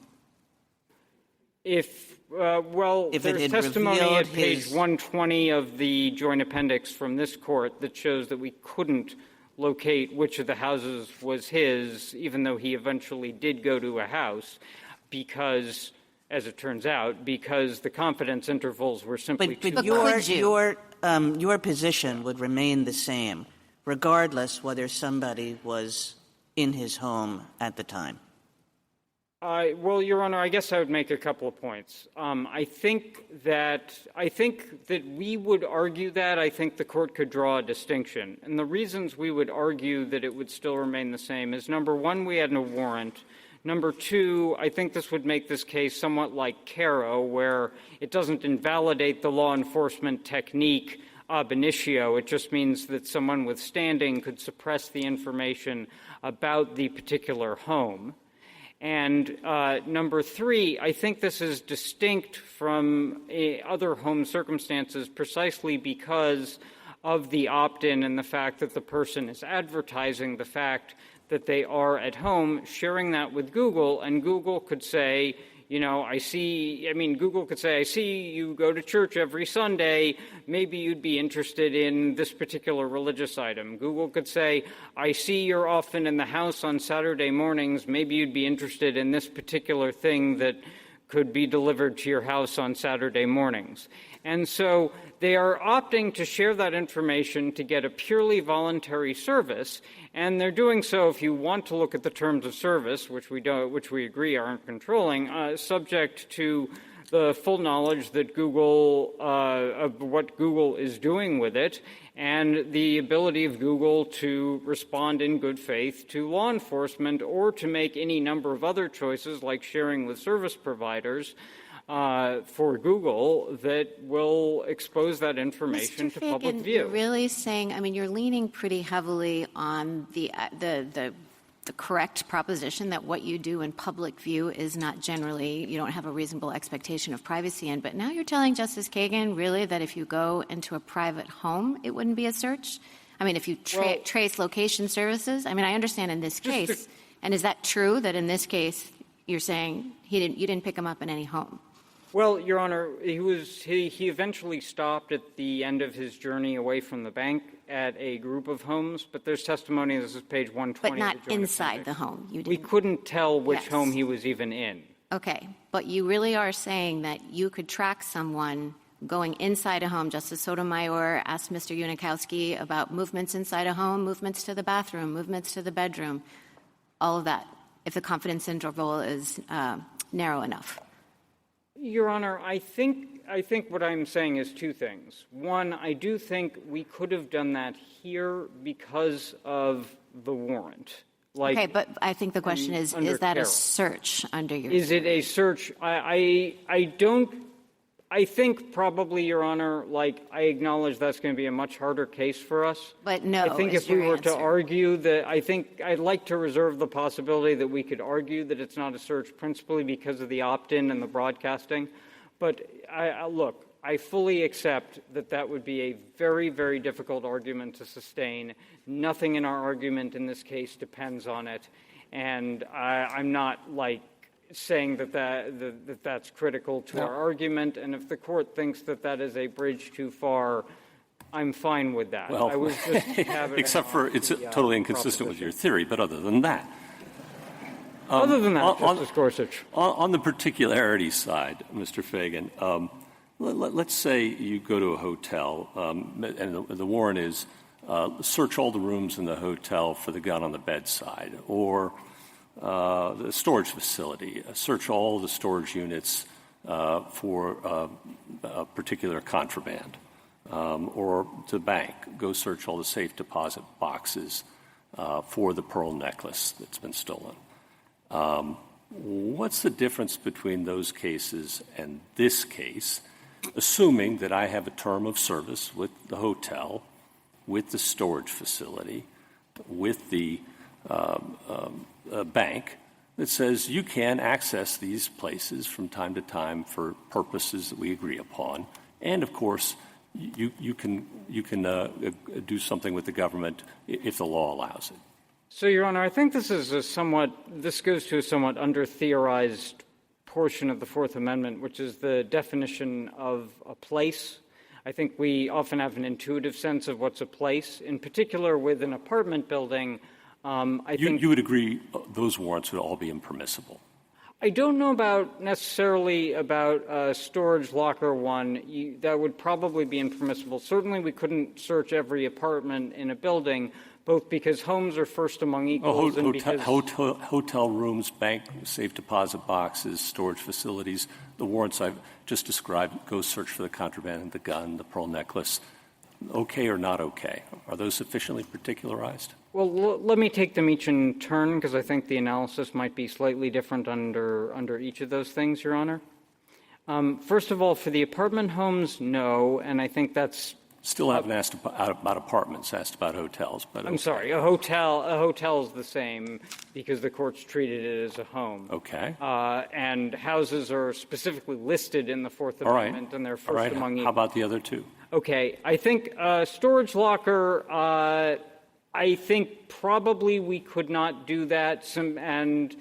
There's testimony at page 120 of the joint appendix from this court that shows that we couldn't locate which of the houses was his, even though he eventually did go to a house, because, as it turns out, because the confidence intervals were simply too large. Your position would remain the same, regardless whether somebody was in his home at the time. Well, Your Honor, I guess I would make a couple of points. I think that we would argue that. I think the court could draw a distinction. And the reasons we would argue that it would still remain the same is, number one, we had no warrant. Number two, I think this would make this case somewhat like Caro, where it doesn't invalidate the law enforcement technique ab initio. It just means that someone with standing could suppress the information about the particular home. And number three, I think this is distinct from other home circumstances precisely because of the opt-in and the fact that the person is advertising the fact that they are at home, sharing that with Google, and Google could say, Google could say, I see you go to church every Sunday, maybe you'd be interested in this particular religious item. Google could say, I see you're often in the house on Saturday mornings, maybe you'd be interested in this particular thing that could be delivered to your house on Saturday mornings. And so they are opting to share that information to get a purely voluntary service, and they're doing so, if you want to look at the terms of service, which we agree aren't controlling, subject to the full knowledge that of what Google is doing with it, and the ability of Google to respond in good faith to law enforcement or to make any number of other choices, like sharing with service providers, for Google that will expose that information to public view. You're really saying, you're leaning pretty heavily on the correct proposition that what you do in public view is not generally, you don't have a reasonable expectation of privacy in. But now you're telling Justice Kagan really that if you go into a private home, it wouldn't be a search? If you trace location services? I understand in this case. And is that true that in this case you're saying you didn't pick him up in any home? Well, Your Honor, he eventually stopped at the end of his journey away from the bank at a group of homes, but there's testimony, this is page 120. But not inside the home. We couldn't tell which home he was even in. Okay, but you really are saying that you could track someone going inside a home. Justice Sotomayor asked Mr. Unikowsky about movements inside a home, movements to the bathroom, movements to the bedroom, all of that, if the confidence interval is narrow enough. Your Honor, I think what I'm saying is two things. One, I do think we could have done that here because of the warrant. Okay, but I think the question is that a search under your Is it a search? I think probably, Your Honor, I acknowledge that's going to be a much harder case for us. But no, I think if we were to argue that, I think I'd like to reserve the possibility that we could argue that it's not a search principally because of the opt-in and the broadcasting. But look, I fully accept that would be a very, very difficult argument to sustain. Nothing in our argument in this case depends on it. And I'm not saying that's critical to our argument, and if the court thinks that is a bridge too far, I'm fine with that. Well, I was just except for it's totally inconsistent with your theory, but other than that. Justice Gorsuch. On the particularity side, Mr. Feigin, let's say you go to a hotel, and the warrant is search all the rooms in the hotel for the gun on the bedside, or the storage facility, search all the storage units for a particular contraband, or to the bank, go search all the safe deposit boxes for the pearl necklace that's been stolen. What's the difference between those cases and this case, assuming that I have a term of service with the hotel, with the storage facility, with the bank that says you can access these places from time to time for purposes that we agree upon, and of course you can do something with the government if the law allows it. So, Your Honor, I think this goes to a somewhat under-theorized portion of the Fourth Amendment, which is the definition of a place. I think we often have an intuitive sense of what's a place. In particular, with an apartment building, I think you would agree those warrants would all be impermissible. I don't know necessarily about storage locker one. That would probably be impermissible. Certainly, we couldn't search every apartment in a building, both because homes are first among equals and because hotel rooms, bank safe deposit boxes, storage facilities, the warrants I've just described, go search for the contraband, the gun, the pearl necklace. Okay or not okay? Are those sufficiently particularized? Well, let me take them each in turn, because I think the analysis might be slightly different under each of those things, Your Honor. First of all, for the apartment homes, no, and I think that's still haven't asked about apartments, asked about hotels. But I'm sorry, a hotel is the same because the court's treated it as a home. Okay. And houses are specifically listed in the Fourth Amendment, and they're first among equals. How about the other two? Okay, I think storage locker. I think probably we could not do that, and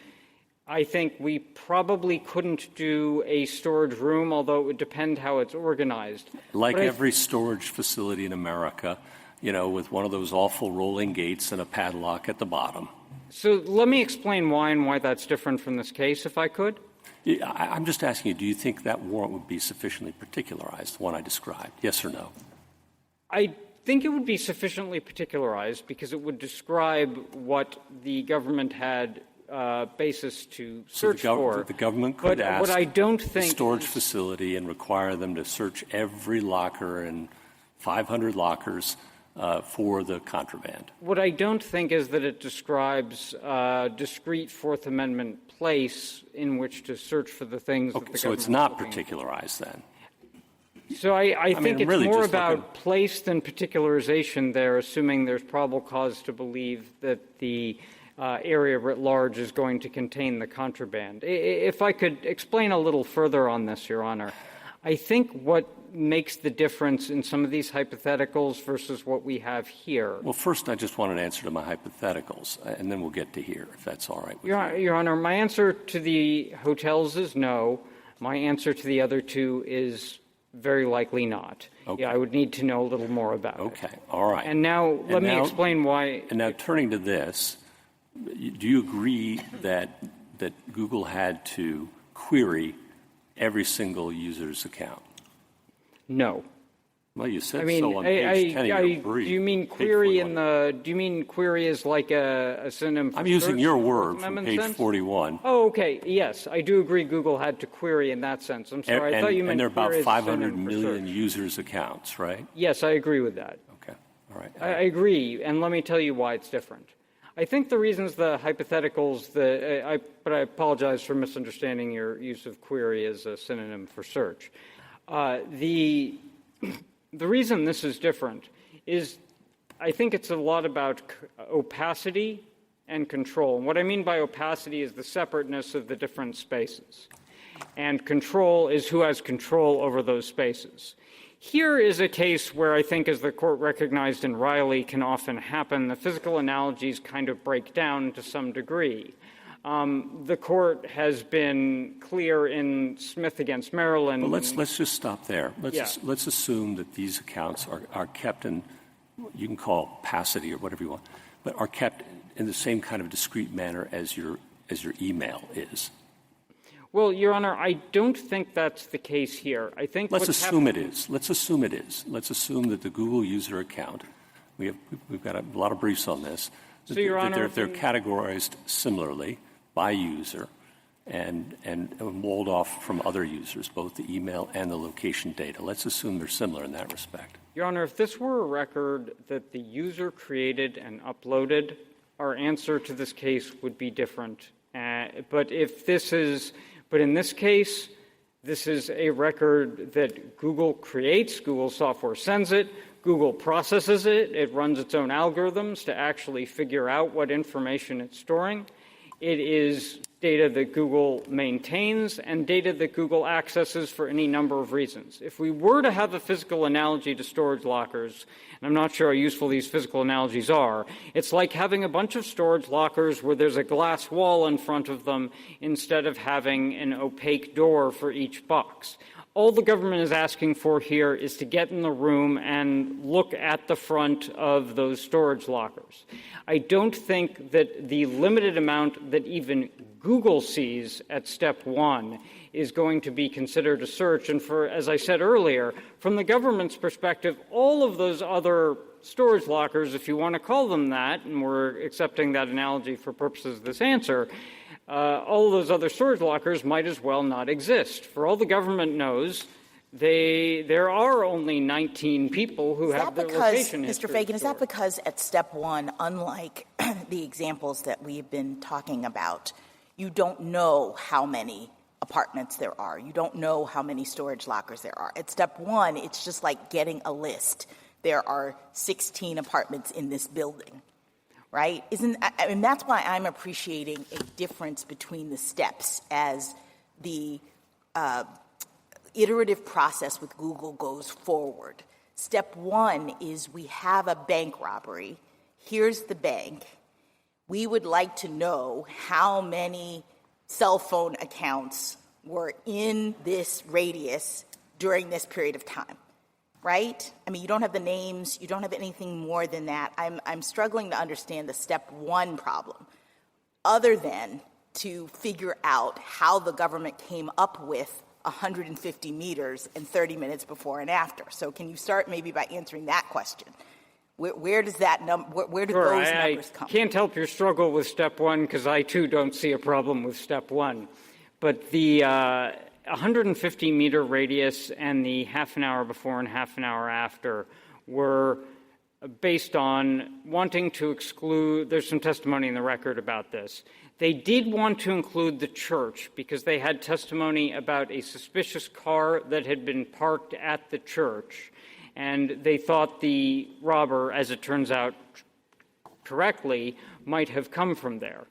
I think we probably couldn't do a storage room, although it would depend how it's organized. Like every storage facility in America, with one of those awful rolling gates and a padlock at the bottom. So let me explain why that's different from this case, if I could. Yeah, I'm just asking you, do you think that warrant would be sufficiently particularized, the one I described? Yes or no? I think it would be sufficiently particularized because it would describe what the government had basis to search for. The government could ask what I don't think the storage facility and require them to search every locker and 500 lockers for the contraband. What I don't think is that it describes a discrete Fourth Amendment place in which to search for the things that the government so it's not particularized then? So I think it's really more about place than particularization there, assuming there's probable cause to believe that the area writ large is going to contain the contraband. If I could explain a little further on this, Your Honor, I think what makes the difference in some of these hypotheticals versus what we have here. Well, first, I just want an answer to my hypotheticals, and then we'll get to here, if that's all right with you. Your Honor, my answer to the hotels is no. My answer to the other two is very likely not. Okay. Yeah, I would need to know a little more about it. Okay, all right. And now let me explain why. And now turning to this, do you agree that Google had to query every single user's account? No. Well, you said I mean, so on page 10 of your brief. do you mean query do you mean query is like a synonym for I'm using search your in the word Fourth from Amendment page sense? 41. Oh, okay. Yes, I do agree Google had to query in that sense. I'm sorry. I thought you meant and there are about query as a 500 synonym for million search. users' accounts, right? Yes, I agree with that. Okay. All right. I agree, and let me tell you why it's different. I think the reasons the hypotheticals but I apologize for misunderstanding your use of query as a synonym for search. The reason this is different is I think it's a lot about opacity and control. And what I mean by opacity is the separateness of the different spaces. And control is who has control over those spaces. Here is a case where I think, as the court recognized in Riley can often happen, the physical analogies kind of break down to some degree. The court has been clear in Smith against Maryland. But let's just stop there. Let's assume that these accounts are kept in, you can call opacity or whatever you want, but are kept in the same kind of discrete manner as your email is. Well, Your Honor, I don't think that's the case here. I think Let's assume it is. Let's assume it is. Let's assume that the Google user account, we've got a lot of briefs on this, so Your Honor, they're categorized similarly by user and walled off from other users, both the email and the location data. Let's assume they're similar in that respect. Your Honor, if this were a record that the user created and uploaded, our answer to this case would be different. But in this case, this is a record that Google creates, Google software sends it, Google processes it, it runs its own algorithms to actually figure out what information it's storing. It is data that Google maintains and data that Google accesses for any number of reasons. If we were to have a physical analogy to storage lockers, and I'm not sure how useful these physical analogies are, it's like having a bunch of storage lockers where there's a glass wall in front of them instead of having an opaque door for each box. All the government is asking for here is to get in the room and look at the front of those storage lockers. I don't think that the limited amount that even Google sees at step one is going to be considered a search. And as I said earlier, from the government's perspective, all of those other storage lockers, if you want to call them that, and we're accepting that analogy for purposes of this answer, all of those other storage lockers might as well not exist. For all the government knows, there are only 19 people who have their location history. Mr. Feigin, is that because at step one, unlike the examples that we've been talking about, you don't know how many apartments there are. You don't know how many storage lockers there are. At step one, it's just like getting a list. There are 16 apartments in this building. Right? That's why I'm appreciating a difference between the steps as the iterative process with Google goes forward. Step one is we have a bank robbery. Here's the bank. We would like to know how many cell phone accounts were in this radius during this period of time. Right? I mean, you don't have the names. You don't have anything more than that. I'm struggling to understand the step one problem, other than to figure out how the government came up with 150 meters and 30 minutes before and after. So can you start maybe by answering that question? Where does that where do those numbers come from? I can't help your struggle with step one because I, too, don't see a problem with step one. But the 150-meter radius and the half an hour before and half an hour after were based on wanting to exclude – there's some testimony in the record about this. They did want to include the church because they had testimony about a suspicious car that had been parked at the church, and they thought the robber, as it turns out correctly, might have come from there.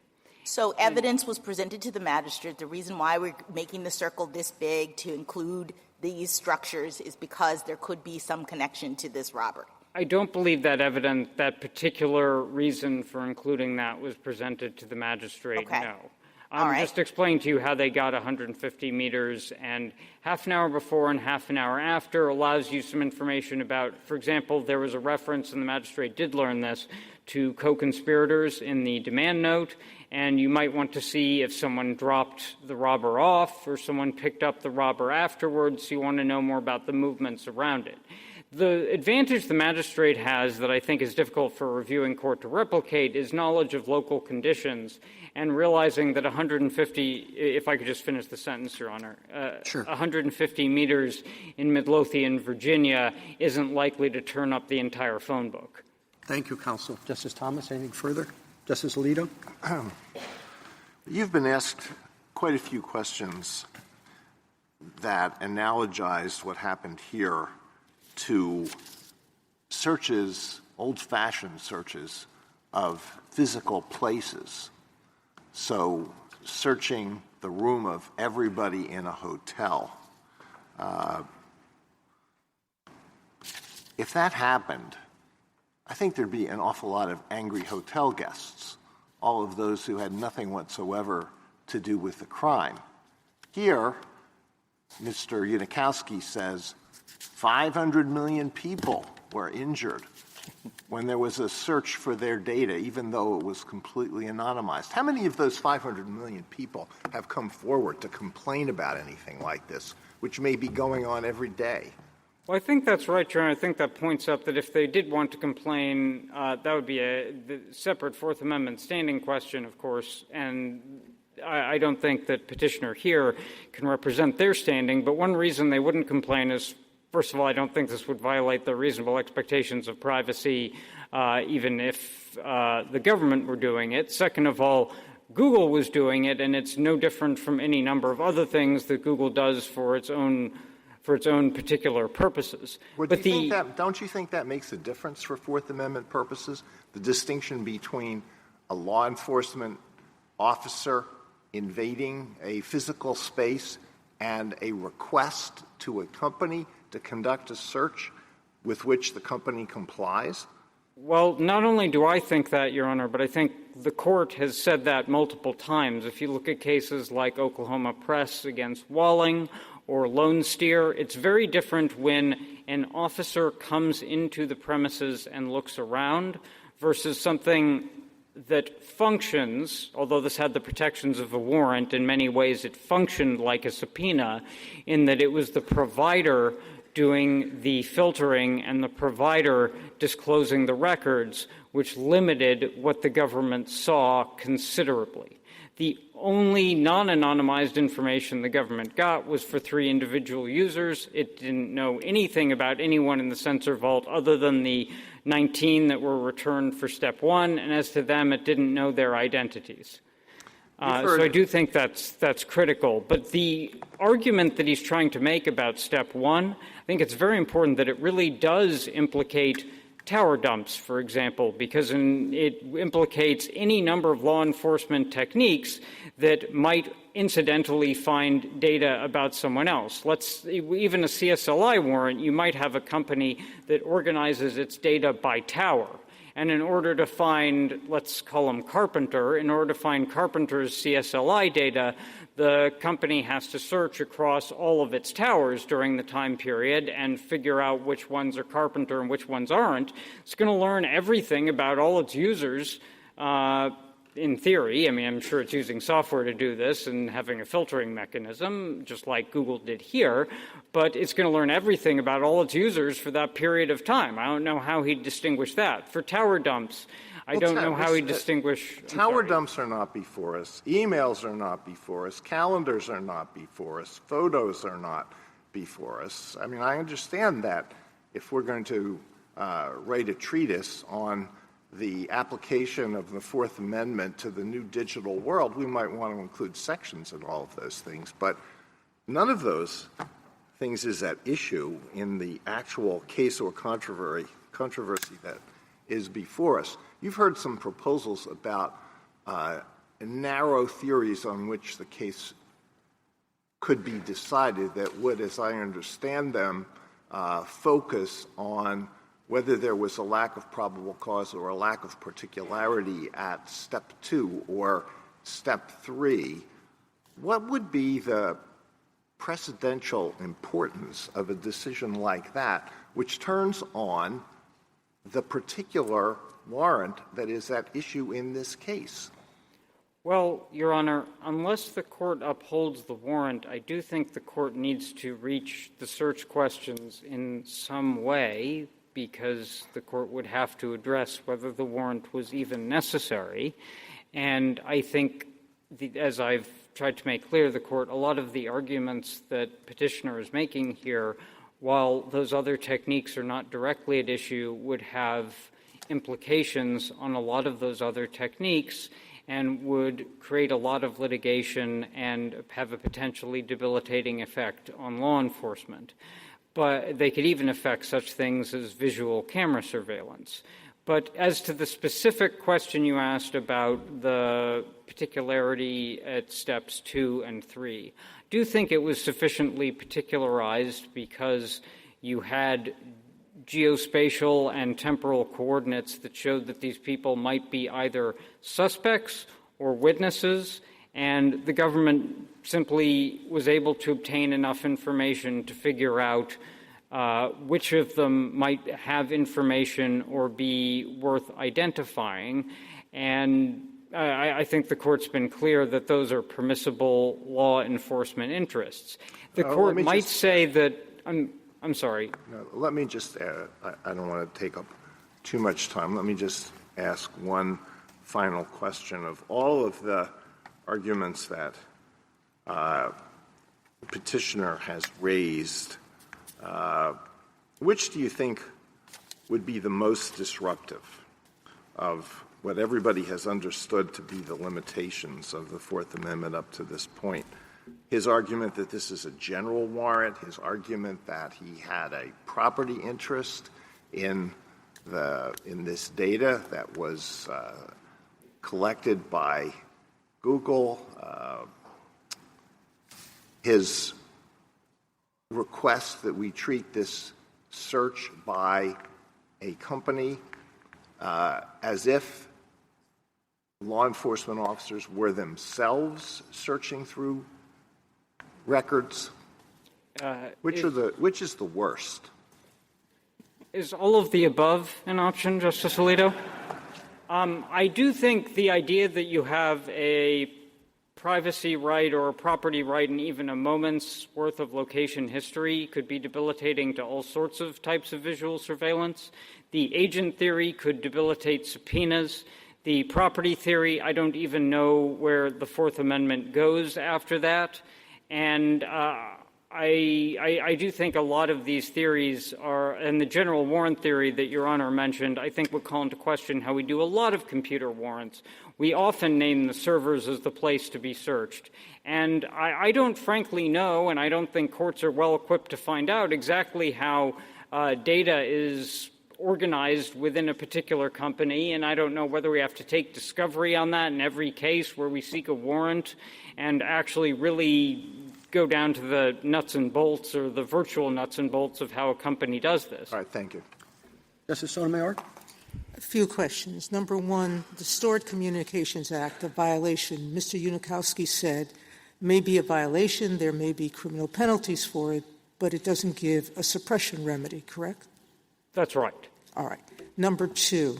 So evidence was presented to the magistrate. The reason why we're making the circle this big to include these structures is because there could be some connection to this robbery. I don't believe that particular reason for including that was presented to the magistrate, okay. No. I'm just explaining to you how they got 150 meters, and half an hour before and half an hour after allows you some information about, for example, there was a reference, and the magistrate did learn this, to co-conspirators in the demand note, and you might want to see if someone dropped the robber off or someone picked up the robber afterwards. You want to know more about the movements around it. The advantage the magistrate has that I think is difficult for a reviewing court to replicate is knowledge of local conditions and realizing that 150, if I could just finish the sentence, Your Honor, Sure. 150 meters in Midlothian, Virginia, isn't likely to turn up the entire phone book. Thank you, counsel. Justice Thomas, anything further? Justice Alito? You've been asked quite a few questions that analogized what happened here to searches, old-fashioned searches of physical places. So searching the room of everybody in a hotel. If that happened, I think there'd be an awful lot of angry hotel guests, all of those who had nothing whatsoever to do with the crime. Here, Mr. Unikowsky says 500 million people were injured when there was a search for their data, even though it was completely anonymized. How many of those 500 million people have come forward to complain about anything like this, which may be going on every day? Well, I think that's right, Your Honor. I think that points up that if they did want to complain, that would be a separate Fourth Amendment standing question, of course, and I don't think that Petitioner here can represent their standing, but one reason they wouldn't complain is, first of all, I don't think this would violate the reasonable expectations of privacy, even if the government were doing it. Second of all, Google was doing it, and it's no different from any number of other things that Google does for its own particular purposes. Well, don't you think that makes a difference for Fourth Amendment purposes? The distinction between a law enforcement officer invading a physical space and a request to a company to conduct a search with which the company complies? Well, not only do I think that, Your Honor, but I think the court has said that multiple times. If you look at cases like Oklahoma Press against Walling or Lone Steer, it's very different when an officer comes into the premises and looks around versus something that functions, although this had the protections of a warrant, in many ways it functioned like a subpoena in that it was the provider doing the filtering and the provider disclosing the records, which limited what the government saw considerably. The only non-anonymized information the government got was for 3 individual users. It didn't know anything about anyone in the censor vault other than the 19 that were returned for Step 1, and as to them, it didn't know their identities. So I do think that's critical. But the argument that he's trying to make about Step 1, I think it's very important that it really does implicate tower dumps, for example, because it implicates any number of law enforcement techniques that might incidentally find data about someone else. Even a CSLI warrant, you might have a company that organizes its data by tower. And in order to find, let's call him Carpenter, in order to find Carpenter's CSLI data, the company has to search across all of its towers during the time period and figure out which ones are Carpenter and which ones aren't. It's going to learn everything about all its users, in theory. I mean, I'm sure it's using software to do this and having a filtering mechanism, just like Google did here, but it's going to learn everything about all its users for that period of time. I don't know how he'd distinguish that. For tower dumps, I don't know how he'd distinguish. Tower dumps are not before us. Emails are not before us. Calendars are not before us. Photos are not before us. I mean, I understand that if we're going to write a treatise on the application of the Fourth Amendment to the new digital world, we might want to include sections in all of those things. But none of those things is at issue in the actual case or controversy that is before us. You've heard some proposals about narrow theories on which the case could be decided that would, as I understand them, focus on whether there was a lack of probable cause or a lack of particularity at Step 2 or Step 3. What would be the precedential importance of a decision like that, which turns on the particular warrant that is at issue in this case? Well, Your Honor, unless the court upholds the warrant, I do think the court needs to reach the search questions in some way, because the court would have to address whether the warrant was even necessary. And I think, as I've tried to make clear to the court, a lot of the arguments that Petitioner is making here, while those other techniques are not directly at issue, would have implications on a lot of those other techniques and would create a lot of litigation and have a potentially debilitating effect on law enforcement. But they could even affect such things as visual camera surveillance. But as to the specific question you asked about the particularity at steps 2 and 3, I do think it was sufficiently particularized because you had geospatial and temporal coordinates that showed that these people might be either suspects or witnesses, and the government simply was able to obtain enough information to figure out which of them might have information or be worth identifying. And I think the court's been clear that those are permissible law enforcement interests. The court might say that I'm sorry. No, let me just add, I don't want to take up too much time. Let me just ask one final question. Of all of the arguments that Petitioner has raised, which do you think would be the most disruptive of what everybody has understood to be the limitations of the Fourth Amendment up to this point? His argument that this is a general warrant, his argument that he had a property interest in this data that was collected by Google, his request that we treat this search by a company as if law enforcement officers were themselves searching through records. Which is the worst? Is all of the above an option, Justice Alito? I do think the idea that you have a privacy right or a property right and even a moment's worth of location history could be debilitating to all sorts of types of visual surveillance. The agent theory could debilitate subpoenas. The property theory, I don't even know where the Fourth Amendment goes after that. And I do think a lot of these theories are, and the general warrant theory that Your Honor mentioned, I think would call into question how we do a lot of computer warrants. We often name the servers as the place to be searched. And I don't frankly know, and I don't think courts are well equipped to find out exactly how data is organized within a particular company, and I don't know whether we have to take discovery on that in every case where we seek a warrant and actually really go down to the nuts and bolts or the virtual nuts and bolts of how a company does this. All right, thank you. Justice Sotomayor? A few questions. Number one, the Stored Communications Act, a violation, Mr. Unikowsky said, may be a violation, there may be criminal penalties for it, but it doesn't give a suppression remedy, correct? That's right. All right. Number two,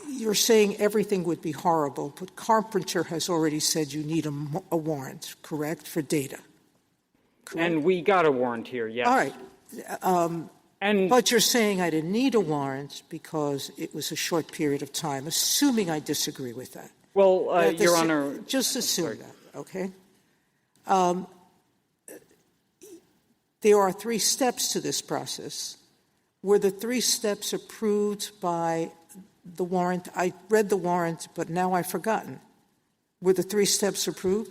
you're saying everything would be horrible, but Carpenter has already said you need a warrant, correct, for data? Correct? And we got a warrant here, yes. All right. But you're saying I didn't need a warrant because it was a short period of time, assuming I disagree with that. Well, Your Honor. Just assume that, okay? There are 3 steps to this process. Were the 3 steps approved by the warrant? I read the warrant, but now I've forgotten. Were the 3 steps approved?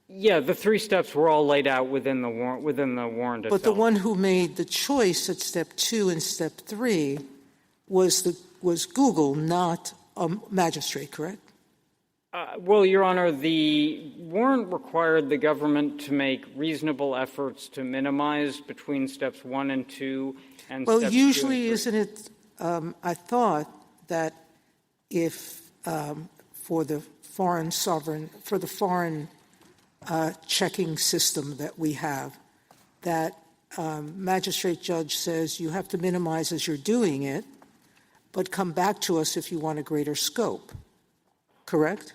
Yeah, the 3 steps were all laid out within the warrant itself. But the one who made the choice at step 2 and step 3 was Google, not a magistrate, correct? Well, Your Honor, the warrant required the government to make reasonable efforts to minimize between steps 1 and 2 and well, steps usually, 2 and 3. isn't it? I thought that if for the foreign checking system that we have, that magistrate judge says you have to minimize as you're doing it, but come back to us if you want a greater scope, correct?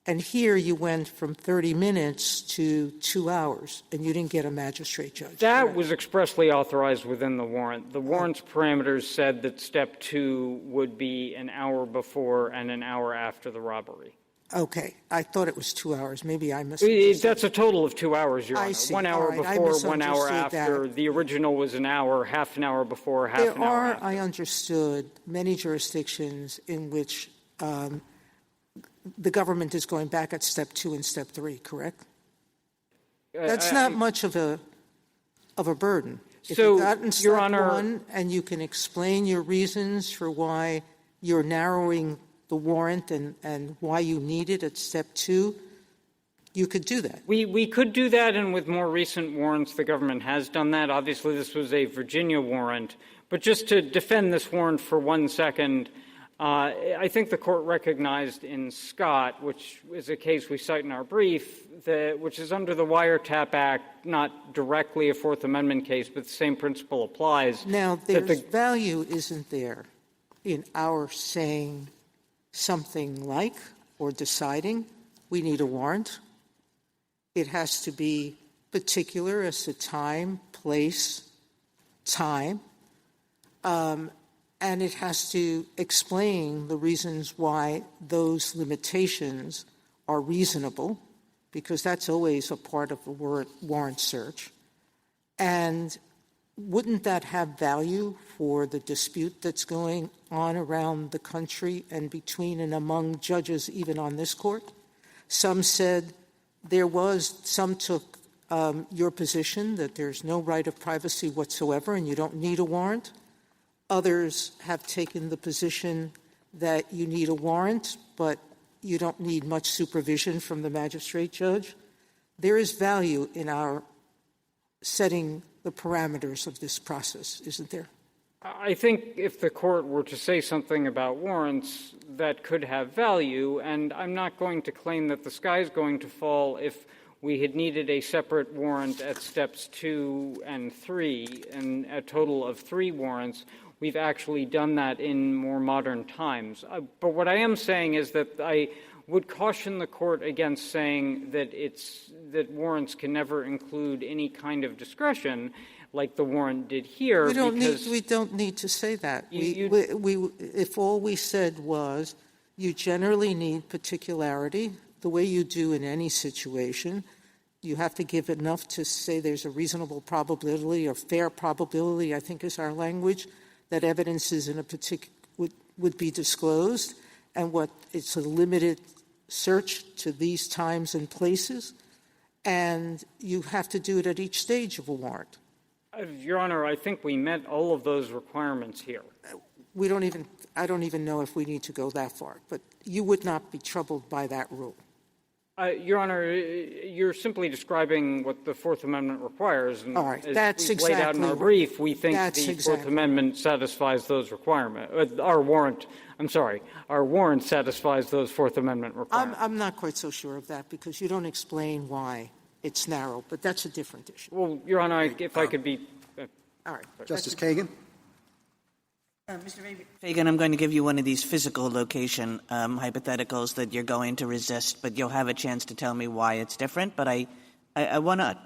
And here you went from 30 minutes to 2 hours, and you didn't get a magistrate judge. That correct? was expressly authorized within the warrant. The warrant's parameters said that step 2 would be an hour before and an hour after the robbery. Okay. I thought it was 2 hours. Maybe I misunderstood. That's a total of 2 hours, Your Honor. I see. 1 hour All right. before, 1 hour after. That. The original was an hour, half an hour before, half an hour after. I understood, many jurisdictions in which the government is going back at step 2 and step 3, correct? That's not much of a burden. If so, you got in step Your Honor, 1 and you can explain your reasons for why you're narrowing the warrant and why you need it at step 2, you could do that. We could do that, and with more recent warrants, the government has done that. Obviously, this was a Virginia warrant. But just to defend this warrant for 1 second, I think the court recognized in Scott, which is a case we cite in our brief, which is under the Wiretap Act, not directly a Fourth Amendment case, but the same principle applies. Now, there's value, isn't there, in our saying something like or deciding we need a warrant? It has to be particular as to time, place, time. And it has to explain the reasons why those limitations are reasonable, because that's always a part of the warrant search. And wouldn't that have value for the dispute that's going on around the country and between and among judges even on this court? Some said some took your position that there's no right of privacy whatsoever and you don't need a warrant. Others have taken the position that you need a warrant, but you don't need much supervision from the magistrate judge. There is value in our setting the parameters of this process, isn't there? I think if the court were to say something about warrants, that could have value, and I'm not going to claim that the sky is going to fall if we had needed a separate warrant at steps 2 and 3, and a total of 3 warrants. We've actually done that in more modern times. But what I am saying is that I would caution the court against saying that warrants can never include any kind of discretion like the warrant did here. We don't need to say that. If all we said was you generally need particularity, the way you do in any situation, you have to give enough to say there's a reasonable probability or fair probability, I think is our language, that evidence is in a would be disclosed, and it's a limited search to these times and places, and you have to do it at each stage of a warrant. Your Honor, I think we met all of those requirements here. I don't even know if we need to go that far, but you would not be troubled by that rule. Your Honor, you're simply describing what the Fourth Amendment requires. And all right, as we've laid out in our brief, we think the Fourth Amendment satisfies those requirements. Our warrant satisfies those Fourth Amendment requirements. I'm not quite so sure of that because you don't explain why it's narrow, but that's a different issue. Well, Your Honor, if I could be... all right. Justice Kagan? Mr. Feigin, I'm going to give you one of these physical location hypotheticals that you're going to resist, but you'll have a chance to tell me why it's different. But I want to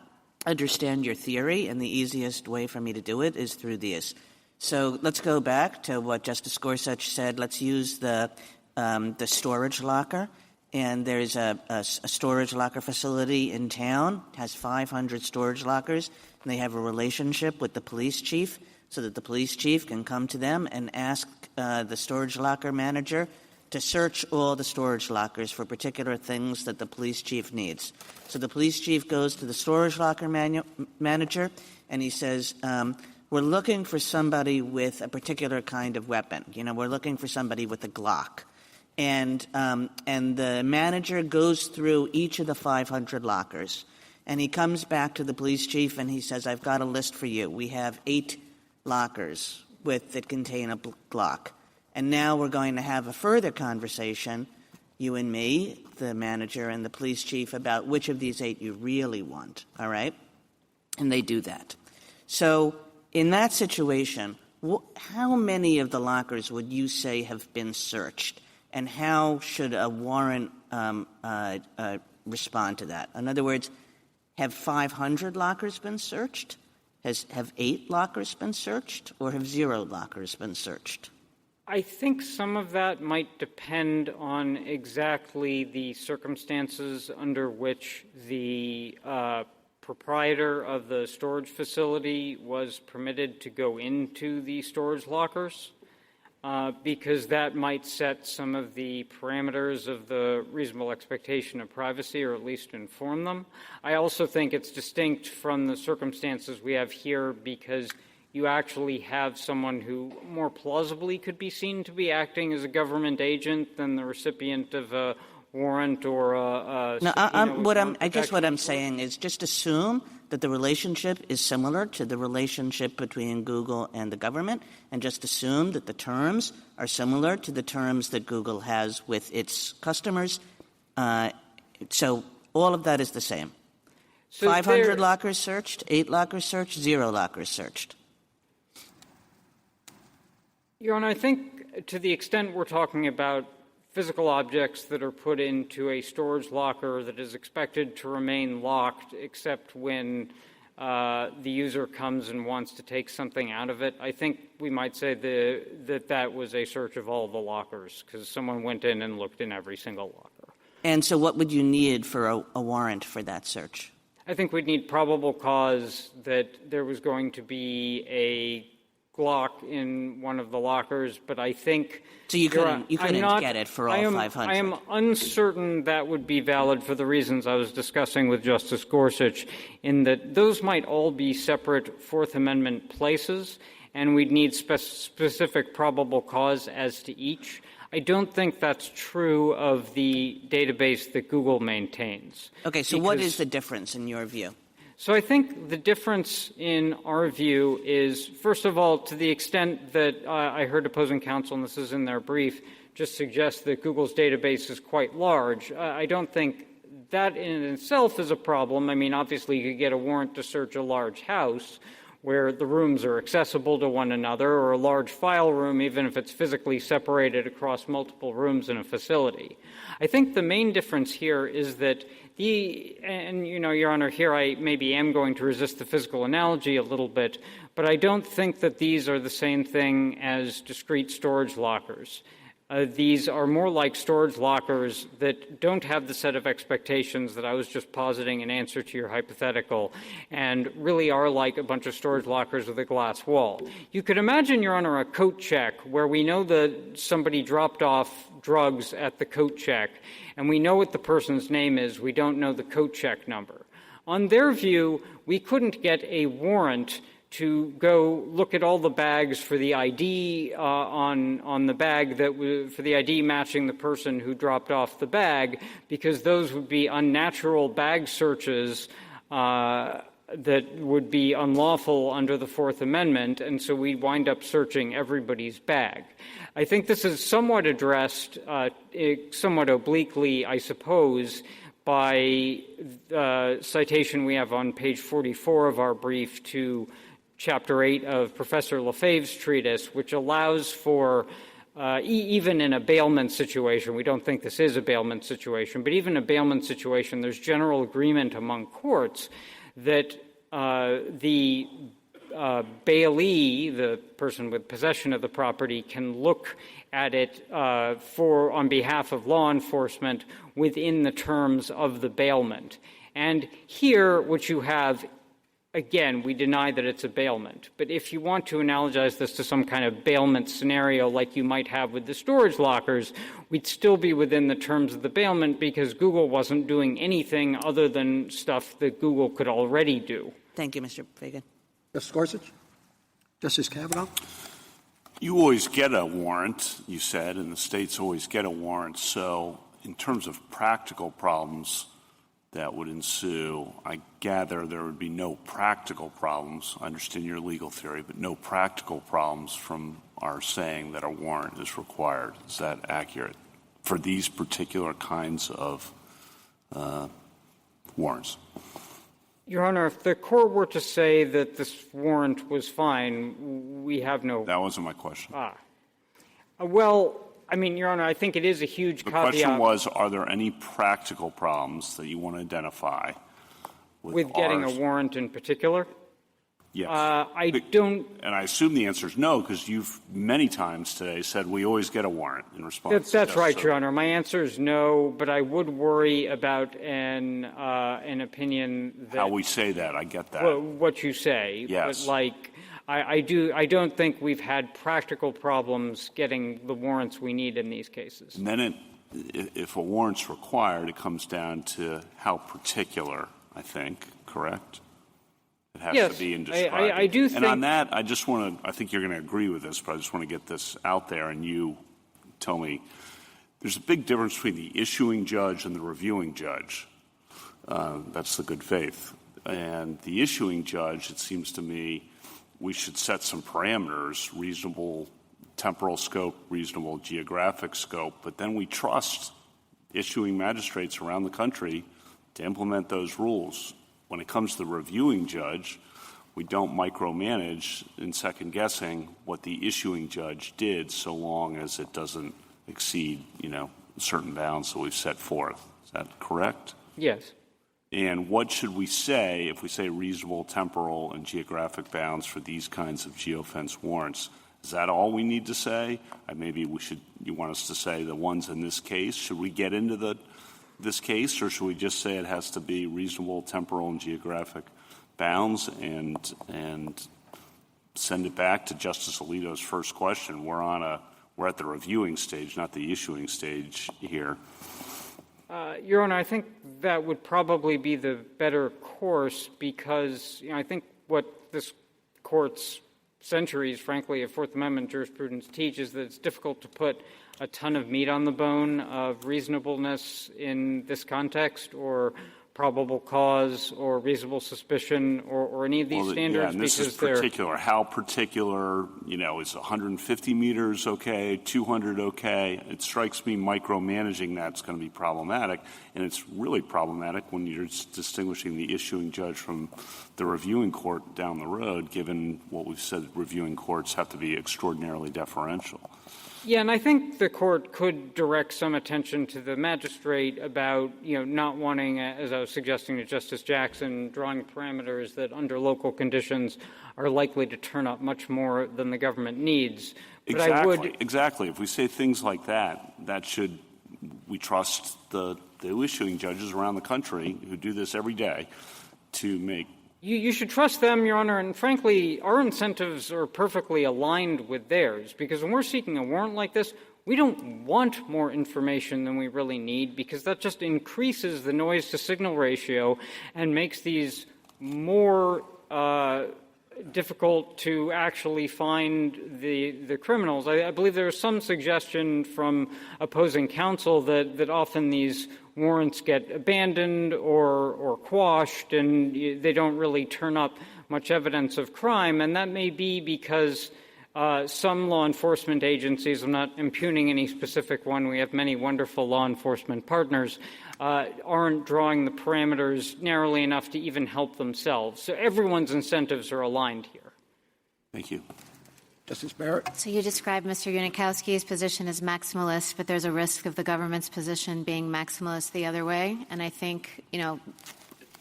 understand your theory, and the easiest way for me to do it is through this. So let's go back to what Justice Gorsuch said. Let's use the storage locker. And there's a storage locker facility in town, has 500 storage lockers, and they have a relationship with the police chief, so that the police chief can come to them and ask the storage locker manager to search all the storage lockers for particular things that the police chief needs. So the police chief goes to the storage locker manager and he says, we're looking for somebody with a particular kind of weapon. We're looking for somebody with a Glock. And the manager goes through each of the 500 lockers, and he comes back to the police chief and he says, I've got a list for you. We have 8 lockers that contain a Glock. And now we're going to have a further conversation, you and me, the manager and the police chief, about which of these 8 you really want, all right? And they do that. So in that situation, how many of the lockers would you say have been searched, and how should a warrant respond to that? In other words, have 500 lockers been searched? Have 8 lockers been searched, or have 0 lockers been searched? I think some of that might depend on exactly the circumstances under which the proprietor of the storage facility was permitted to go into the storage lockers, because that might set some of the parameters of the reasonable expectation of privacy, or at least inform them. I also think it's distinct from the circumstances we have here because you actually have someone who more plausibly could be seen to be acting as a government agent than the recipient of a warrant or I guess what I'm saying is just assume that the relationship is similar to the relationship between Google and the government, and just assume that the terms are similar to the terms that Google has with its customers. So all of that is the same. So 500 lockers searched, 8 lockers searched, 0 lockers searched. Your Honor, I think to the extent we're talking about physical objects that are put into a storage locker that is expected to remain locked except when the user comes and wants to take something out of it, I think we might say that was a search of all the lockers because someone went in and looked in every single locker. And so what would you need for a warrant for that search? I think we'd need probable cause that there was going to be a Glock in one of the lockers, but I think so you couldn't get it for all 500. I am uncertain that would be valid for the reasons I was discussing with Justice Gorsuch, in that those might all be separate Fourth Amendment places, and we'd need specific probable cause as to each. I don't think that's true of the database that Google maintains. Okay, so what is the difference in your view? So I think the difference in our view is, first of all, to the extent that I heard opposing counsel, and this is in their brief, just suggest that Google's database is quite large. I don't think that in itself is a problem. I mean, obviously you could get a warrant to search a large house where the rooms are accessible to one another, or a large file room, even if it's physically separated across multiple rooms in a facility. I think the main difference here is that Your Honor, here I maybe am going to resist the physical analogy a little bit, but I don't think that these are the same thing as discrete storage lockers. These are more like storage lockers that don't have the set of expectations that I was just positing in answer to your hypothetical, and really are like a bunch of storage lockers with a glass wall. You could imagine, Your Honor, a coat check where we know that somebody dropped off drugs at the coat check, and we know what the person's name is. We don't know the coat check number. On their view, we couldn't get a warrant to go look at all the bags for the ID on the bag for the ID matching the person who dropped off the bag, because those would be unnatural bag searches that would be unlawful under the Fourth Amendment, and so we'd wind up searching everybody's bag. I think this is somewhat addressed, somewhat obliquely, I suppose, by the citation we have on page 44 of our brief to Chapter 8 of Professor Lefebvre's treatise, which allows for, even in a bailment situation, we don't think this is a bailment situation, but even a bailment situation, there's general agreement among courts that the bailee, the person with possession of the property, can look at it on behalf of law enforcement within the terms of the bailment. And here, what you have, again, we deny that it's a bailment. But if you want to analogize this to some kind of bailment scenario like you might have with the storage lockers, we'd still be within the terms of the bailment because Google wasn't doing anything other than stuff that Google could already do. Thank you, Mr. Feigin. Justice Gorsuch? Justice Kavanaugh? You always get a warrant, you said, and the states always get a warrant. So in terms of practical problems that would ensue, I gather there would be no practical problems. I understand your legal theory, but no practical problems from our saying that a warrant is required. Is that accurate for these particular kinds of warrants? Your Honor, if the court were to say that this warrant was fine, we have no... That wasn't my question. Well, I mean, Your Honor, I think it is a huge caveat. The question was, are there any practical problems that you want to identify with getting a warrant in particular? Yes. I don't... And I assume the answer is no, because you've many times today said we always get a warrant in response. That's right, Your Honor. My answer is no, but I would worry about an opinion that... How we say that, I get that. What you say. Yes. But, I don't think we've had practical problems getting the warrants we need in these cases. And then if a warrant's required, it comes down to how particular, I think, correct? It has to be indescribable. I do think... And on that, I think you're going to agree with this, but I just want to get this out there, and you tell me. There's a big difference between the issuing judge and the reviewing judge. That's the good faith. And the issuing judge, it seems to me, we should set some parameters, reasonable temporal scope, reasonable geographic scope, but then we trust issuing magistrates around the country to implement those rules. When it comes to the reviewing judge, we don't micromanage in second-guessing what the issuing judge did so long as it doesn't exceed, certain bounds that we've set forth. Is that correct? Yes. And what should we say if we say reasonable temporal and geographic bounds for these kinds of geofence warrants? Is that all we need to say? Maybe you want us to say the ones in this case. Should we get into this case, or should we just say it has to be reasonable temporal and geographic bounds and send it back to Justice Alito's first question? We're at the reviewing stage, not the issuing stage here. Your Honor, I think that would probably be the better course because I think what this Court's centuries, frankly, of Fourth Amendment jurisprudence teaches that it's difficult to put a ton of meat on the bone of reasonableness in this context or probable cause or reasonable suspicion or any of these standards. Yeah, and this is particular. How particular, is 150 meters okay, 200 okay? It strikes me micromanaging that's going to be problematic, and it's really problematic when you're distinguishing the issuing judge from the reviewing court down the road, given what we've said reviewing courts have to be extraordinarily deferential. Yeah, and I think the court could direct some attention to the magistrate about, not wanting, as I was suggesting to Justice Jackson, drawing parameters that under local conditions are likely to turn up much more than the government needs. But Exactly. If we say things like that, we trust the issuing judges around the country who do this every day to make. You should trust them, Your Honor, and frankly, our incentives are perfectly aligned with theirs, because when we're seeking a warrant like this, we don't want more information than we really need, because that just increases the noise-to-signal ratio and makes these more difficult to actually find the criminals. I believe there was some suggestion from opposing counsel that often these warrants get abandoned or quashed and they don't really turn up much evidence of crime, and that may be because some law enforcement agencies, I'm not impugning any specific one, we have many wonderful law enforcement partners, aren't drawing the parameters narrowly enough to even help themselves. So everyone's incentives are aligned here. Thank you. Justice Barrett? So you described Mr. Unikowsky's position as maximalist, but there's a risk of the government's position being maximalist the other way. And I think,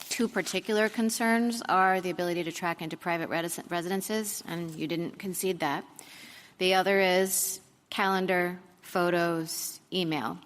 two particular concerns are the ability to track into private residences, and you didn't concede that. The other is calendar, photos, email.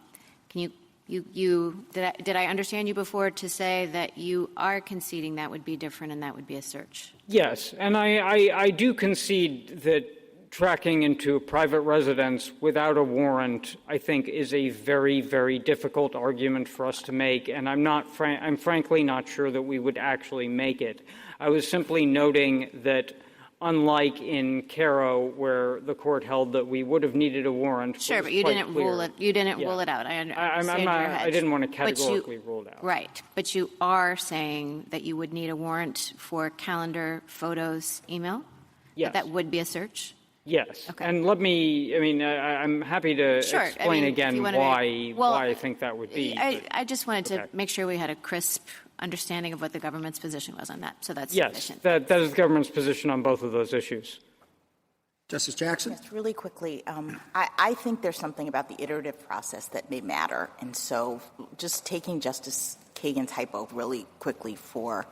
Can did I understand you before to say that you are conceding that would be different and that would be a search? Yes, and I do concede that tracking into a private residence without a warrant, I think, is a very, very difficult argument for us to make, and I'm frankly not sure that we would actually make it. I was simply noting that, unlike in Caro, where the court held that we would have needed a warrant. Sure, but you didn't rule it. You didn't rule it out. I didn't want to categorically rule it out. Right, but you are saying that you would need a warrant for calendar, photos, email. Yes, that would be a search. Yes. Okay. And I'm happy to explain again why I think that would be. I just wanted to make sure we had a crisp understanding of what the government's position was on that. So that's sufficient. Yes, that is the government's position on both of those issues. Justice Jackson? Yes, really quickly. I think there's something about the iterative process that may matter. And so just taking Justice Kagan's hypo really quickly for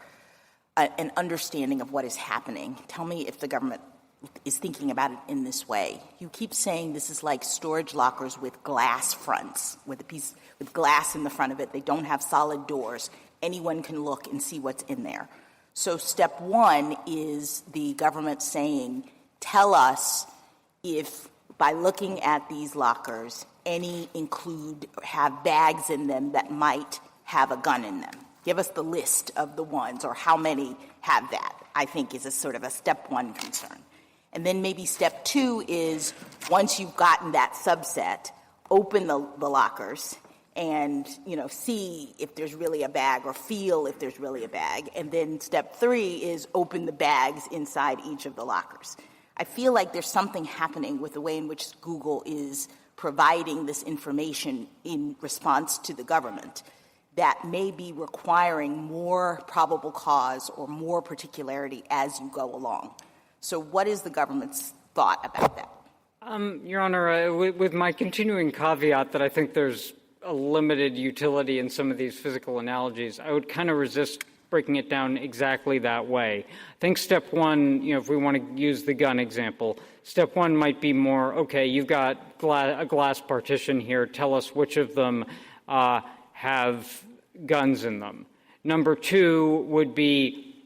an understanding of what is happening. Tell me if the government is thinking about it in this way. You keep saying this is like storage lockers with glass fronts, with glass in the front of it. They don't have solid doors. Anyone can look and see what's in there. So step one is the government saying, tell us if, by looking at these lockers, any have bags in them that might have a gun in them. Give us the list of the ones or how many have that, I think is a sort of a step one concern. And then maybe step two is once you've gotten that subset, open the lockers and, see if there's really a bag or feel if there's really a bag. And then step three is open the bags inside each of the lockers. I feel like there's something happening with the way in which Google is providing this information in response to the government that may be requiring more probable cause or more particularity as you go along. So what is the government's thought about that? Your Honor, with my continuing caveat that I think there's a limited utility in some of these physical analogies, I would kind of resist breaking it down exactly that way. I think step one, if we want to use the gun example, step one might be more, okay, you've got a glass partition here. Tell us which of them have guns in them. Number two would be,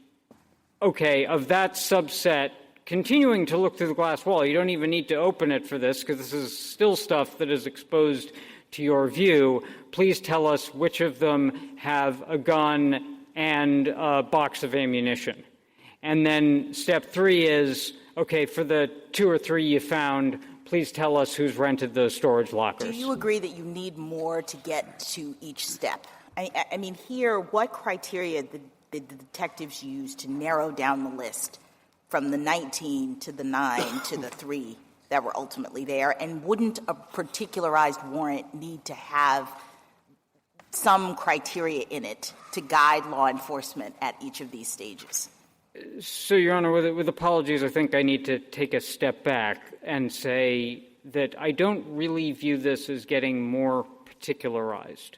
okay, of that subset, continuing to look through the glass wall. You don't even need to open it for this because this is still stuff that is exposed to your view. Please tell us which of them have a gun and a box of ammunition. And then step three is, okay, for the two or three you found, please tell us who's rented the storage lockers. Do you agree that you need more to get to each step? I mean, here, what criteria did the detectives use to narrow down the list from the 19 to the 9 to the 3 that were ultimately there? And wouldn't a particularized warrant need to have some criteria in it to guide law enforcement at each of these stages? So, Your Honor, with apologies, I think I need to take a step back and say that I don't really view this as getting more particularized.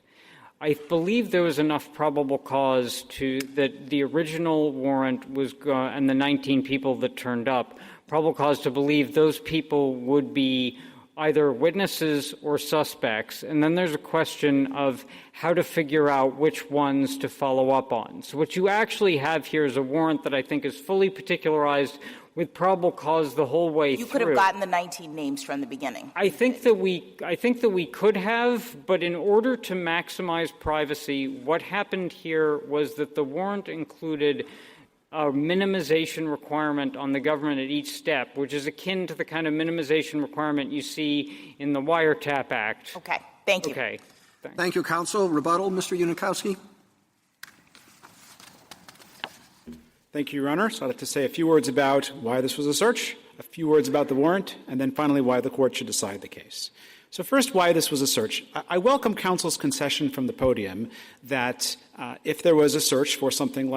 I believe there was enough probable cause that the original warrant was and the 19 people that turned up, probable cause to believe those people would be either witnesses or suspects. And then there's a question of how to figure out which ones to follow up on. So what you actually have here is a warrant that I think is fully particularized with probable cause the whole way through. You could have gotten the 19 names from the beginning. I think that we could have, but in order to maximize privacy, what happened here was that the warrant included a minimization requirement on the government at each step, which is akin to the kind of minimization requirement you see in the Wiretap Act. Okay. Thank you. Okay. Thank you, counsel. Rebuttal, Mr. Unikowsky. Thank you, Your Honor. So I'd like to say a few words about why this was a search, a few words about the warrant, and then finally why the court should decide the case. So first, why this was a search. I welcome counsel's concession from the podium that if there was a search for something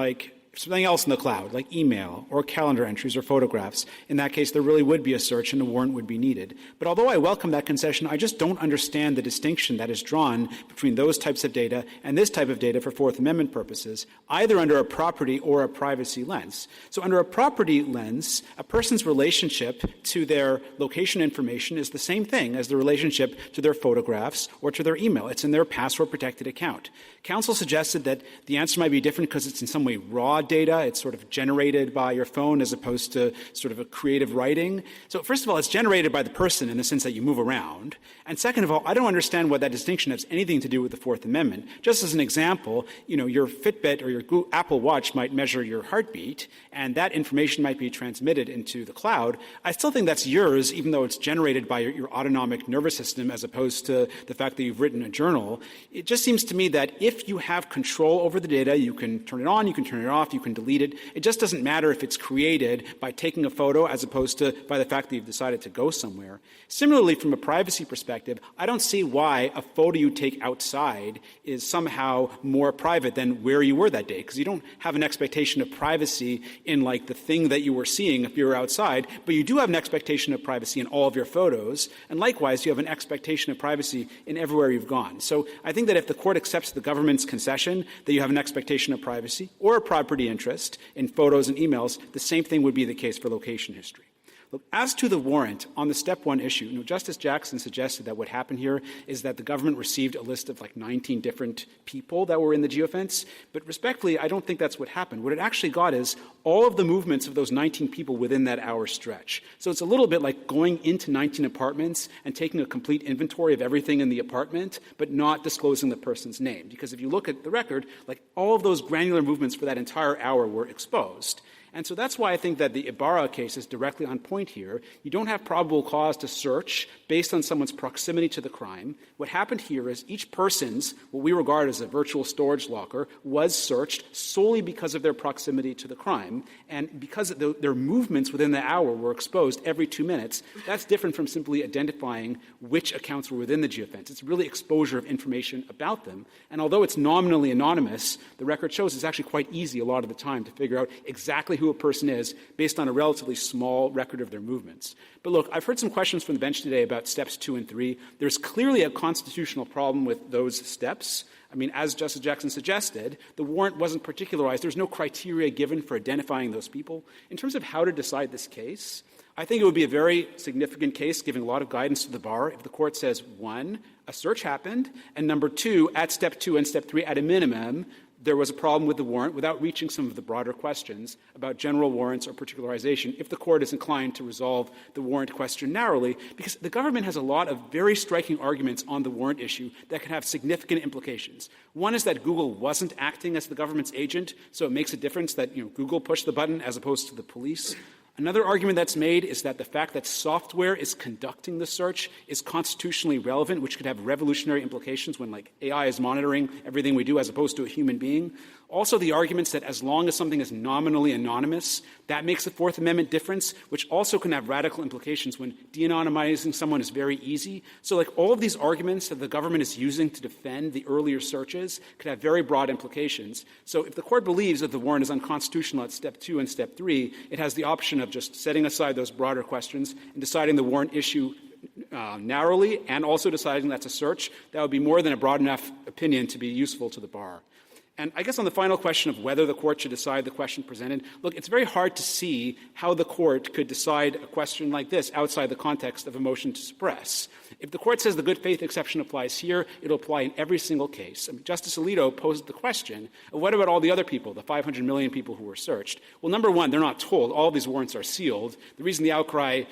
else in the cloud, like email or calendar entries or photographs, in that case there really would be a search and a warrant would be needed. But although I welcome that concession, I just don't understand the distinction that is drawn between those types of data and this type of data for Fourth Amendment purposes, either under a property or a privacy lens. So under a property lens, a person's relationship to their location information is the same thing as the relationship to their photographs or to their email. It's in their password-protected account. Counsel suggested that the answer might be different because it's in some way raw data. It's sort of generated by your phone as opposed to sort of a creative writing. So first of all, it's generated by the person in the sense that you move around. And second of all, I don't understand why that distinction has anything to do with the Fourth Amendment. Just as an example, your Fitbit or your Apple Watch might measure your heartbeat, and that information might be transmitted into the cloud. I still think that's yours, even though it's generated by your autonomic nervous system as opposed to the fact that you've written a journal. It just seems to me that if you have control over the data, you can turn it on, you can turn it off, off, you can delete it. It just doesn't matter if it's created by taking a photo as opposed to by the fact that you've decided to go somewhere. Similarly, from a privacy perspective, I don't see why a photo you take outside is somehow more private than where you were that day, because you don't have an expectation of privacy in like the thing that you were seeing if you were outside, but you do have an expectation of privacy in all of your photos, and likewise you have an expectation of privacy in everywhere you've gone. So I think that if the court accepts the government's concession that you have an expectation of privacy or a property interest in photos and emails, the same thing would be the case for location history. Look, as to the warrant, on the step one issue, Justice Jackson suggested that what happened here is that the government received a list of like 19 different people that were in the geofence. But respectfully, I don't think that's what happened. What it actually got is all of the movements of those 19 people within that hour stretch. So it's a little bit like going into 19 apartments and taking a complete inventory of everything in the apartment, but not disclosing the person's name. Because if you look at the record, like all of those granular movements for that entire hour were exposed. And so that's why I think that the Ibarra case is directly on point here. You don't have probable cause to search based on someone's proximity to the crime. What happened here is each person's, what we regard as a virtual storage locker, was searched solely because of their proximity to the crime. And because their movements within the hour were exposed every 2 minutes, that's different from simply identifying which accounts were within the geofence. It's really exposure of information about them. And although it's nominally anonymous, the record shows it's actually quite easy a lot of the time to figure out exactly who a person is based on a relatively small record of their movements. But look, I've heard some questions from the bench today about steps 2 and 3. There's clearly a constitutional problem with those steps. I mean, as Justice Jackson suggested, the warrant wasn't particularized. There's no criteria given for identifying those people. In terms of how to decide this case, I think it would be a very significant case, giving a lot of guidance to the bar, if the court says, 1, a search happened, and number 2, at step 2 and step 3, at a minimum, there was a problem with the warrant without reaching some of the broader questions about general warrants or particularization if the court is inclined to resolve the warrant question narrowly, because the government has a lot of very striking arguments on the warrant issue that can have significant implications. One is that Google wasn't acting as the government's agent, so it makes a difference that Google pushed the button as opposed to the police. Another argument that's made is that the fact that software is conducting the search is constitutionally relevant, which could have revolutionary implications when, like, AI is monitoring everything we do as opposed to a human being. Also, the arguments that as long as something is nominally anonymous, that makes a Fourth Amendment difference, which also can have radical implications when de-anonymizing someone is very easy. So, like, all of these arguments that the government is using to defend the earlier searches could have very broad implications. So if the court believes that the warrant is unconstitutional at step 2 and step 3, it has the option of just setting aside those broader questions and deciding the warrant issue narrowly, and also deciding that's a search. That would be more than a broad enough opinion to be useful to the bar. And I guess on the final question of whether the court should decide the question presented, look, it's very hard to see how the court could decide a question like this outside the context of a motion to suppress. If the court says the good faith exception applies here, it'll apply in every single case. I mean, Justice Alito posed the question of what about all the other people, the 500 million people who were searched? Well, number one, they're not told. All these warrants are sealed. The reason the outcry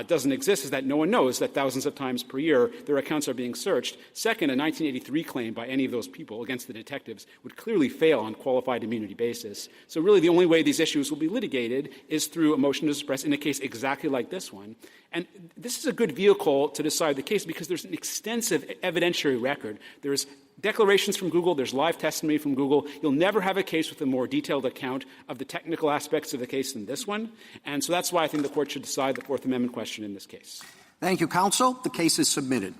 doesn't exist is that no one knows that thousands of times per year their accounts are being searched. Second, a 1983 claim by any of those people against the detectives would clearly fail on qualified immunity basis. So really the only way these issues will be litigated is through a motion to suppress in a case exactly like this one. And this is a good vehicle to decide the case because there's an extensive evidentiary record. There's declarations from Google. There's live testimony from Google. You'll never have a case with a more detailed account of the technical aspects of the case than this one. And so that's why I think the court should decide the Fourth Amendment question in this case. Thank you, counsel. The case is submitted.